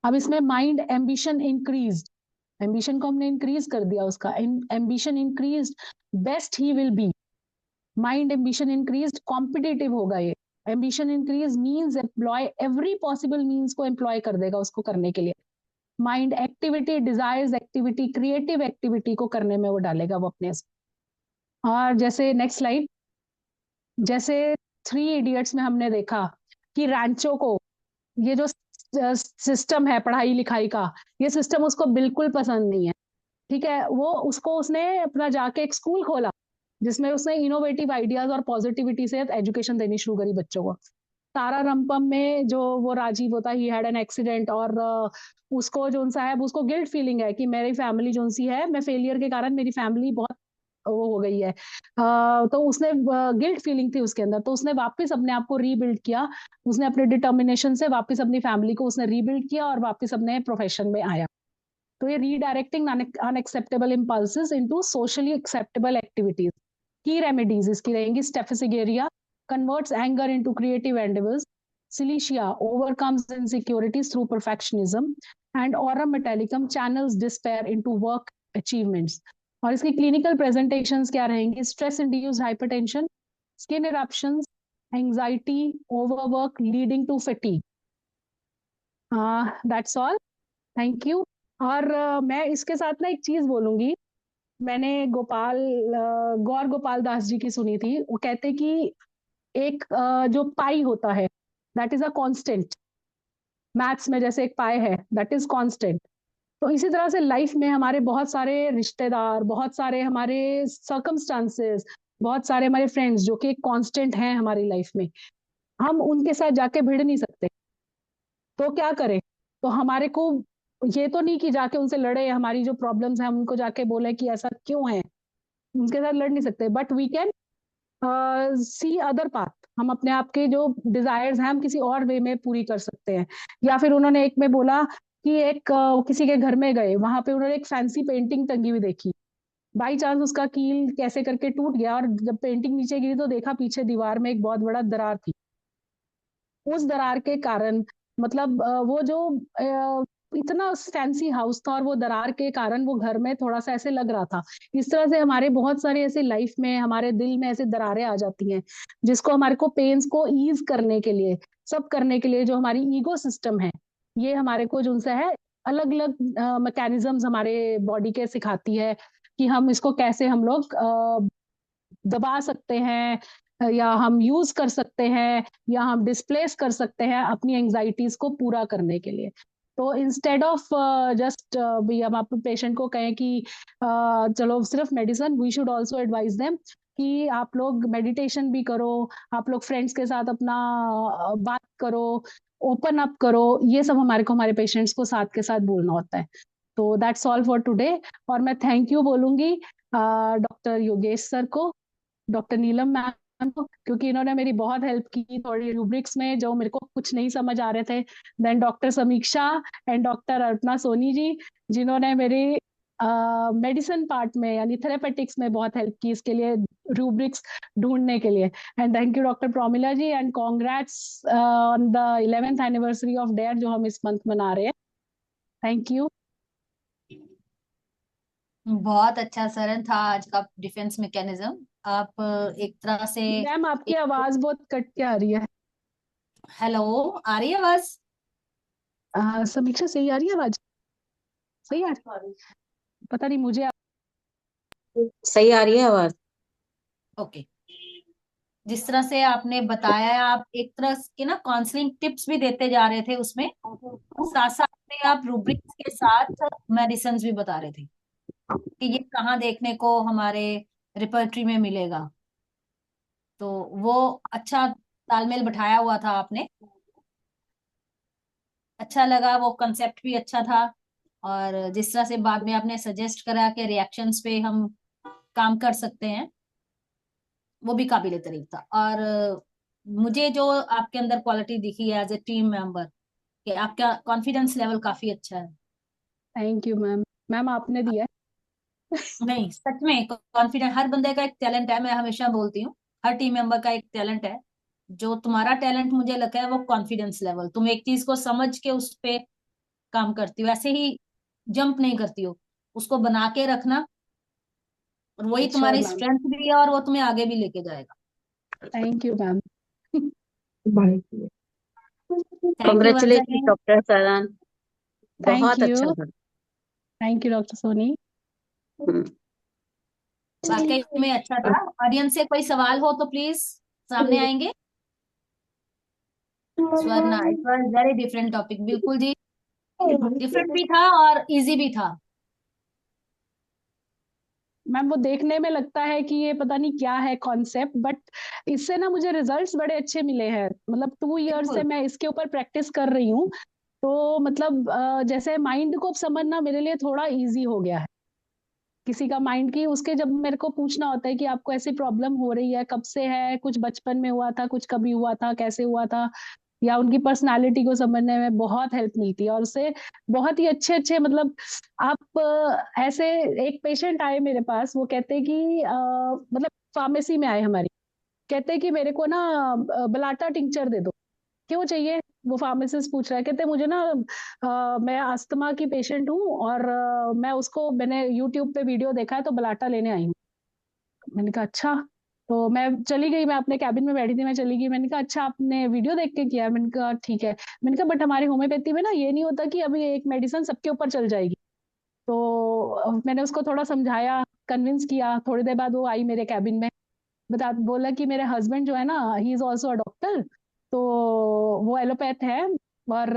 अब इसमें माइंड एम्बिशन इंक्रीज, एम्बिशन को हमने इंक्रीज कर दिया, उसका ambition increase, best he will be, mind ambition increase, competitive होगा ये, ambition increase means employ every possible means को एम्प्लॉय कर देगा उसको करने के लिए, mind activity, desires activity, creative activity को करने में वो डालेगा वो अपने। और जैसे नेक्स्ट स्लाइड, जैसे थ्री इडियट्स में हमने देखा कि रैंचो को ये जो सिस्टम है पढ़ाई लिखाई का, ये सिस्टम उसको बिल्कुल पसंद नहीं है, ठीक है, वो उसको उसने अपना जाके एक स्कूल खोला जिसमें उसने इनोवेटिव आइडियाज और पॉजिटिविटी से एजुकेशन देनी शुरू करी बच्चों को। तारा रंपम में जो वो राजीव होता है, ही हैड एन एक्सीडेंट, और उसको जो सा है उसको गिल्ट फीलिंग है कि मेरी फैमिली जो सी है, मैं फेलियर के कारण मेरी फैमिली बहुत वो हो गई है, तो उसने गिल्ट फीलिंग थी उसके अंदर, तो उसने वापस अपने आप को रीबिल्ड किया, उसने अपने डिटर्मिनेशन से वापस अपनी फैमिली को उसने रीबिल्ड किया और वापस अपने प्रोफेशन में आया। तो ये redirecting unacceptable impulses into socially acceptable activities. की रेमेडीज इसकी रहेंगी, staphysagria converts anger into creative endeavours, silicea overcomes insecurities through perfectionism, and aurum metallicum channels despair into work achievements. और इसकी क्लिनिकल प्रेजेंटेशंस क्या रहेंगी, stress induced hypertension, skin eruptions, anxiety, overwork leading to fatigue. That's all, thank you. और मैं इसके साथ ना एक चीज बोलूंगी, मैंने गौर गोपाल दास जी की सुनी थी, वो कहते कि एक जो पाई होता है that is a constant, maths में जैसे एक पाई है दैट इज कांस्टेंट, तो इसी तरह से लाइफ में हमारे बहुत सारे रिश्तेदार, बहुत सारे हमारे सर्कमस्टांसेस, बहुत सारे हमारे फ्रेंड्स जो कि एक कांस्टेंट हैं हमारी लाइफ में, हम उनके साथ जाके भिड़ नहीं सकते, तो क्या करें, तो हमारे को ये तो नहीं कि जाके उनसे लड़े, हमारी जो प्रॉब्लम्स हैं हम उनको जाके बोले कि ऐसा क्यों है, उनके साथ लड़ नहीं सकते, but we can see other path, हम अपने आप के जो डिजायर्स हैं हम किसी और वे में पूरी कर सकते हैं। या फिर उन्होंने एक में बोला कि एक किसी के घर में गए, वहां पे उन्होंने एक फैंसी पेंटिंग टंगी हुई देखी, बाई चांस उसका कील कैसे करके टूट गया, और जब पेंटिंग नीचे गिरी तो देखा पीछे दीवार में एक बहुत बड़ा दरार थी, उस दरार के कारण मतलब वो जो इतना फैंसी हाउस था और वो दरार के कारण वो घर में थोड़ा सा ऐसे लग रहा था। इस तरह से हमारे बहुत सारे ऐसे लाइफ में, हमारे दिल में ऐसे दरारें आ जाती हैं, जिसको हमारे को पेन्स को ईज करने के लिए, सब करने के लिए, जो हमारी ईगो सिस्टम है, ये हमारे को जो उनसे है अलग अलग मैकेनिज्म्स हमारे बॉडी के सिखाती है कि हम इसको कैसे हम लोग दबा सकते हैं, या हम यूज कर सकते हैं, या हम डिस्प्लेस कर सकते हैं अपनी एंजाइटीज को पूरा करने के लिए। तो इंस्टेड ऑफ जस्ट भी हम आप पेशेंट को कहें कि चलो सिर्फ medicine, we should also advise them कि आप लोग मेडिटेशन भी करो, आप लोग फ्रेंड्स के साथ अपना बात करो, ओपन अप करो। ये सब हमारे को हमारे पेशेंट्स को साथ के साथ बोलना होता है। तो दैट्स ऑल फॉर टुडे। और मैं थैंक यू बोलूंगी डॉक्टर योगेश सर को, डॉक्टर नीलम मैम को, क्योंकि इन्होंने मेरी बहुत हेल्प की थोड़ी रूब्रिक्स में जो मेरे को कुछ नहीं समझ आ रहे थे। देन डॉक्टर समीक्षा एंड डॉक्टर अर्पणा सोनी जी, जिन्होंने मेरी मेडिसिन पार्ट में यानी थेरेपेटिक्स में बहुत हेल्प की, इसके लिए रूब्रिक्स ढूंढने के लिए। And thank you doctor Promila ji, and congrats on the 11th anniversary of dare जो हम इस मंथ मना रहे हैं। Thank you. बहुत अच्छा सरन था आज का डिफेंस मैकेनिज्म। आप एक तरह से मैम आपकी आवाज बहुत कट के आ रही है। हेलो, आ रही है आवाज? समीक्षा सही आ रही है आवाज? सही आ रही है? पता नहीं मुझे। सही आ रही है आवाज। ओके। जिस तरह से आपने बताया, आप एक तरह के ना काउंसलिंग टिप्स भी देते जा रहे थे उसमें, साथ साथ में आप रूब्रिक्स के साथ मेडिसिन भी बता रहे थे कि ये कहाँ देखने को हमारे रिपर्टरी में मिलेगा। तो वो अच्छा तालमेल बिठाया हुआ था आपने, अच्छा लगा, वो कंसेप्ट भी अच्छा था। और जिस तरह से बाद में आपने सजेस्ट करा कि रिएक्शंस पे हम काम कर सकते हैं, वो भी काबिले तारीफ था। और मुझे जो आपके अंदर क्वालिटी दिखी है एज ए टीम मेंबर, कि आपका कॉन्फिडेंस लेवल काफी अच्छा है। Thank you ma'am. मैम आपने दिया नहीं, सच में कॉन्फिडेंट हर बंदे का एक टैलेंट है, मैं हमेशा बोलती हूँ। हर टीम मेंबर का एक टैलेंट है। जो तुम्हारा टैलेंट मुझे लगता है वो कॉन्फिडेंस लेवल, तुम एक चीज को समझ के उस पे काम करती हो, ऐसे ही जंप नहीं करती हो, उसको बना के रखना, और वही है। श्योर तुम्हारी मैम। स्ट्रेंथ भी है और वो तुम्हें आगे भी लेके जाएगा। Thank you ma'am. Thank you once congratulation again. Doctor Saran, thank बहुत अच्छा यू। था। Thank you doctor Soni. हम्म, वाकई में अच्छा था। ऑडियंस से कोई सवाल हो तो प्लीज सामने आएंगे। Swarna, it was very different topic, बिल्कुल जी, डिफरेंट भी था और इजी भी था। मैम वो देखने में लगता है कि ये पता नहीं क्या है कॉन्सेप्ट, बट इससे ना मुझे रिजल्ट्स बड़े अच्छे मिले हैं। मतलब 2 years से बिल्कुल मैं इसके ऊपर प्रैक्टिस कर रही हूँ। तो मतलब जैसे माइंड को समझना मेरे लिए थोड़ा इजी हो गया है। किसी का माइंड की उसके जब मेरे को पूछना होता है कि आपको ऐसी प्रॉब्लम हो रही है, कब से है, कुछ बचपन में हुआ था, कुछ कभी हुआ था, कैसे हुआ था, या उनकी पर्सनालिटी को समझने में बहुत हेल्प मिलती है। और उससे बहुत ही अच्छे अच्छे मतलब आप ऐसे एक पेशेंट आए मेरे पास, वो कहते हैं कि मतलब फार्मेसी में आए हमारी, कहते हैं कि मेरे को ना बलाटा टिंचर दे दो। क्यों चाहिए? वो फार्मासिस्ट पूछ रहा है, कहते मुझे ना मैं अस्थमा की पेशेंट हूँ और मैंने यूट्यूब पे वीडियो देखा है तो बलाटा लेने आई हूँ। मैंने कहा अच्छा। तो मैं चली गई, मैं अपने कैबिन में बैठी थी, मैं चली गई, मैंने कहा अच्छा आपने वीडियो देख के किया है? मैंने कहा ठीक है। मैंने कहा बट हमारी होम्योपैथी में ना ये नहीं होता कि अभी एक मेडिसिन सबके ऊपर चल जाएगी। तो मैंने उसको थोड़ा समझाया, कन्विंस किया। थोड़ी देर बाद वो आई मेरे कैबिन में, बोला कि मेरे हस्बैंड जो है ना, he is also a doctor, तो वो एलोपैथ है। और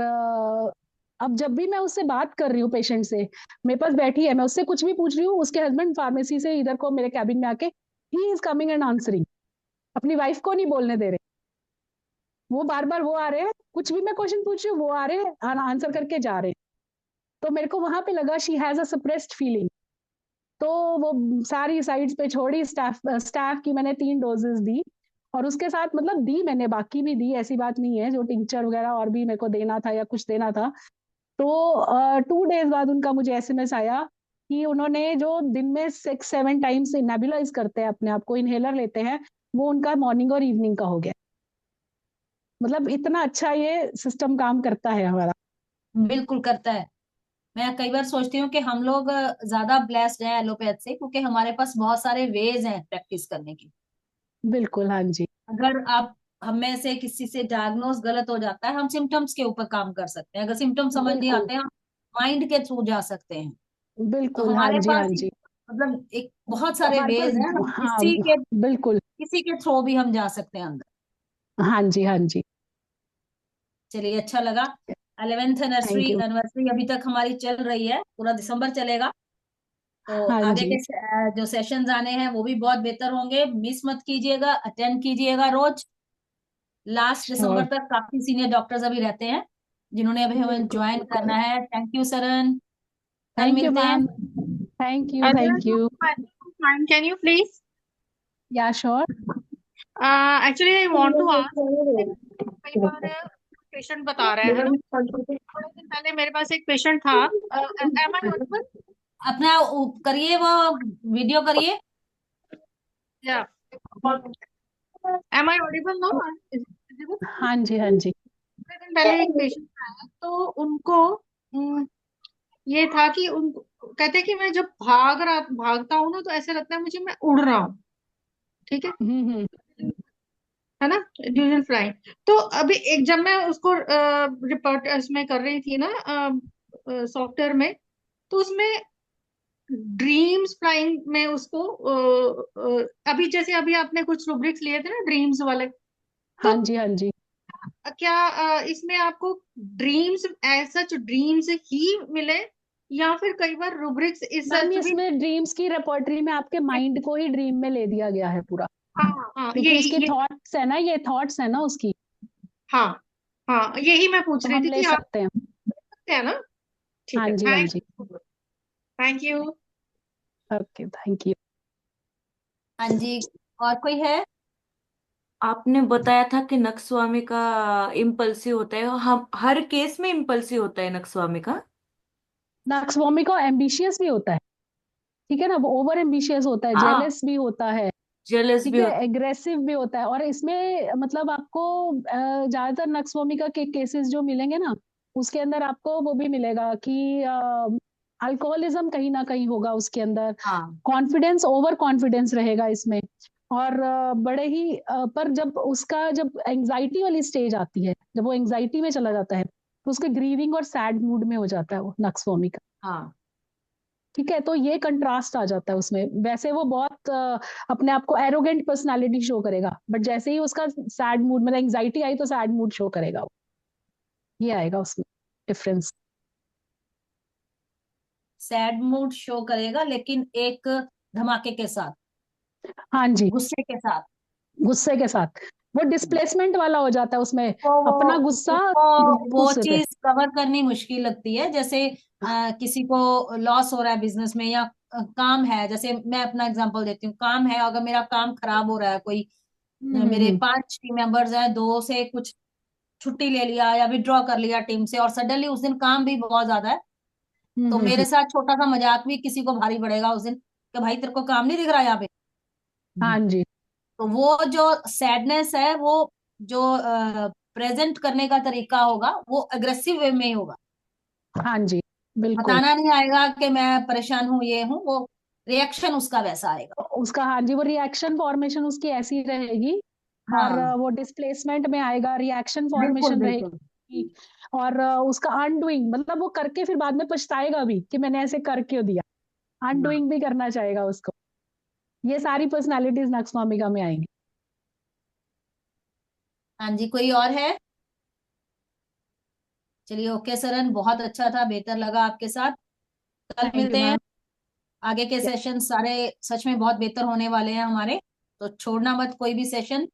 अब जब भी मैं उससे बात कर रही हूँ पेशेंट से, मेरे पास बैठी है, मैं उससे कुछ भी पूछ रही हूँ, उसके हस्बैंड फार्मेसी से इधर को मेरे कैबिन में आके he is coming and answering, अपनी वाइफ को नहीं बोलने दे रहे। वो बार बार वो आ रहे हैं, कुछ भी मैं क्वेश्चन पूछ रही हूँ वो आ रहे हैं आंसर करके जा रहे हैं। तो मेरे को वहां पे लगा she has a suppressed feeling. तो वो सारी साइड्स पे छोड़ी, स्टाफ स्टाफ की मैंने 3 डोजेस दी। और उसके साथ मतलब दी मैंने, बाकी भी दी, ऐसी बात नहीं है, जो टिंचर वगैरह और भी मेरे को देना था या कुछ देना था। तो 2 days बाद उनका मुझे एसएमएस आया कि उन्होंने जो दिन में 6-7 टाइम्स नेबुलाइज करते हैं, अपने आप को इनहेलर लेते हैं, वो उनका मॉर्निंग और इवनिंग का हो गया। मतलब इतना अच्छा ये सिस्टम काम करता है हमारा। बिल्कुल करता है। मैं कई बार सोचती हूँ कि हम लोग ज्यादा ब्लेस्ड हैं एलोपैथ से, क्योंकि हमारे पास बहुत सारे वेज हैं प्रैक्टिस करने के। बिल्कुल, हाँ जी, अगर आप हम में से किसी से डायग्नोस गलत हो जाता है, हम सिम्टम्स के ऊपर काम कर सकते हैं। अगर सिम्टम्स समझ नहीं बिल्कुल, आते हैं, हम माइंड के थ्रू जा सकते हैं। तो बिल्कुल, हाँ हमारे जी, हाँ पास जी। मतलब एक बहुत सारे हमारे वेज हैं, पास, हम हाँ, बिल्कुल, किसी के थ्रू भी हम जा सकते हैं अंदर। हाँ जी, हाँ जी। चलिए, अच्छा लगा। 11th thank you. एनिवर्सरी अभी तक हमारी चल रही है, पूरा दिसंबर चलेगा। तो हाँ आगे जी, के जो सेशंस आने हैं वो भी बहुत बेहतर होंगे। मिस मत कीजिएगा, अटेंड कीजिएगा रोज। Last sure. दिसंबर तक काफी सीनियर डॉक्टर्स अभी रहते हैं जिन्होंने अभी हमें बिल्कुल, ज्वाइन करना है। थैंक यू सरन, कल थैंक यू मिलते हैं। Ma'am, thank you, Other thank you. ma'am, can you please? या sure. Actually, I want to ask. कई बार पेशेंट बता रहा है ना, थोड़े दिन पहले मेरे पास एक पेशेंट था। Am I audible? अपना करिए, वो वीडियो करिए। Yeah. Am I audible now? Is it visible? हाँ जी, हाँ जी, थोड़े दिन पहले एक पेशेंट आया, तो उनको ये था कि उन कहते हैं कि मैं जब भागता हूँ ना, तो ऐसे लगता है मुझे मैं उड़ रहा हूँ। ठीक है हम्म, है ना, ड्यूजल फ्लाइंग। तो अभी एक जब मैं उसको रिपोर्ट इसमें कर रही थी ना, सॉफ्टवेयर में, तो उसमें ड्रीम्स फ्लाइंग में उसको अभी जैसे अभी आपने कुछ रूब्रिक्स लिए थे ना ड्रीम्स वाले, तो हाँ जी, हाँ जी। क्या इसमें आपको ड्रीम्स एज सच ड्रीम्स ही मिले, या फिर कई बार रूब्रिक्स इस मैम सच भी? इसमें ड्रीम्स की रेपर्टरी में आपके माइंड को ही ड्रीम में ले दिया गया है पूरा, हाँ हाँ, क्योंकि उसकी थॉट्स है ना, ये थॉट्स है ना उसकी, हाँ हाँ, यही मैं पूछ तो रही हम थी ले कि आप सकते हैं। सकते हैं ना? ठीक हाँ है, जी, हाँ जी। Thank you. Okay, thank you. हाँ जी, और कोई है? आपने बताया था कि नक्स्वामी का इम्पल्सिव होता है, हम हर केस में इम्पल्सिव होता है नक्स्वामी का? नक्सवामी को एम्बिशियस भी होता है, ठीक है ना, वो ओवर एम्बिशियस होता है, हाँ, जेलस भी होता है, जेलस ठीक भी है, होता एग्रेसिव भी होता है। और इसमें मतलब आपको ज्यादातर नक्सवामी का केसेस जो मिलेंगे ना, उसके अंदर आपको वो भी मिलेगा कि अल्कोहलिज्म कहीं ना कहीं होगा उसके अंदर, है। हाँ, कॉन्फिडेंस, ओवर कॉन्फिडेंस रहेगा इसमें। और बड़े ही पर जब उसका जब एंजाइटी वाली स्टेज आती है, जब वो एंजाइटी में चला जाता है, तो उसके ग्रीविंग और सैड मूड में हो जाता है वो नक्सवामी का। हाँ, ठीक है, तो ये कंट्रास्ट आ जाता है उसमें। वैसे वो बहुत अपने आप को एरोगेंट पर्सनालिटी शो करेगा, बट जैसे ही उसका सैड मूड, मतलब एंजाइटी आई, तो सैड मूड शो करेगा वो। ये आएगा उसमें डिफरेंस। सैड मूड शो करेगा, लेकिन एक धमाके के साथ, हाँ जी, गुस्से के साथ। गुस्से के साथ वो डिस्प्लेसमेंट वाला हो जाता है उसमें, तो अपना गुस्सा उसको वो गुस्से पे। चीज कवर करनी मुश्किल लगती है। जैसे किसी को लॉस हो रहा है बिजनेस में, या काम है, जैसे मैं अपना एग्जांपल देती हूँ। काम है, अगर मेरा काम खराब हो रहा है, कोई मेरे हम्म, 5 टीम मेंबर्स हैं, 2 से कुछ छुट्टी ले लिया या विड्रॉ कर लिया टीम से, और सडनली उस दिन काम भी बहुत ज्यादा है, तो मेरे हम्म। साथ छोटा सा मजाक भी किसी को भारी पड़ेगा उस दिन, कि भाई तेरे को काम नहीं दिख रहा यहाँ पे। हाँ जी, तो वो जो सैडनेस है, वो जो प्रेजेंट करने का तरीका होगा, वो अग्रेसिव वे में ही होगा। हाँ जी, बिल्कुल। बताना नहीं आएगा कि मैं परेशान हूँ, ये हूँ, वो रिएक्शन उसका वैसा आएगा। उसका, हाँ जी, वो रिएक्शन फॉर्मेशन उसकी ऐसी रहेगी। और हाँ, वो डिस्प्लेसमेंट में आएगा, रिएक्शन बिल्कुल फॉर्मेशन बिल्कुल। रहेगी। और उसका अनडूइंग, मतलब वो करके फिर बाद में पछताएगा भी कि मैंने ऐसे कर क्यों दिया। हाँ, अनडूइंग भी करना चाहेगा उसको। ये सारी पर्सनालिटीज नक्सवामिका में आएंगी। हाँ जी, कोई और है? चलिए, ओके सरन, बहुत अच्छा था, बेहतर लगा आपके साथ। कल थैंक यू मिलते हैं। मैम। आगे के सेशन सारे सच में बहुत बेहतर होने वाले हैं हमारे, तो छोड़ना मत कोई भी सेशन।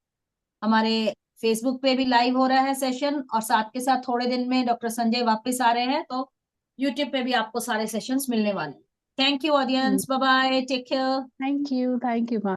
हमारे फेसबुक पे भी लाइव हो रहा है सेशन, और साथ के साथ थोड़े दिन में डॉक्टर संजय वापस आ रहे हैं, तो यूट्यूब पे भी आपको सारे सेशंस मिलने वाले हैं। Thank you audience, bye bye, take care. Thank you ma'am.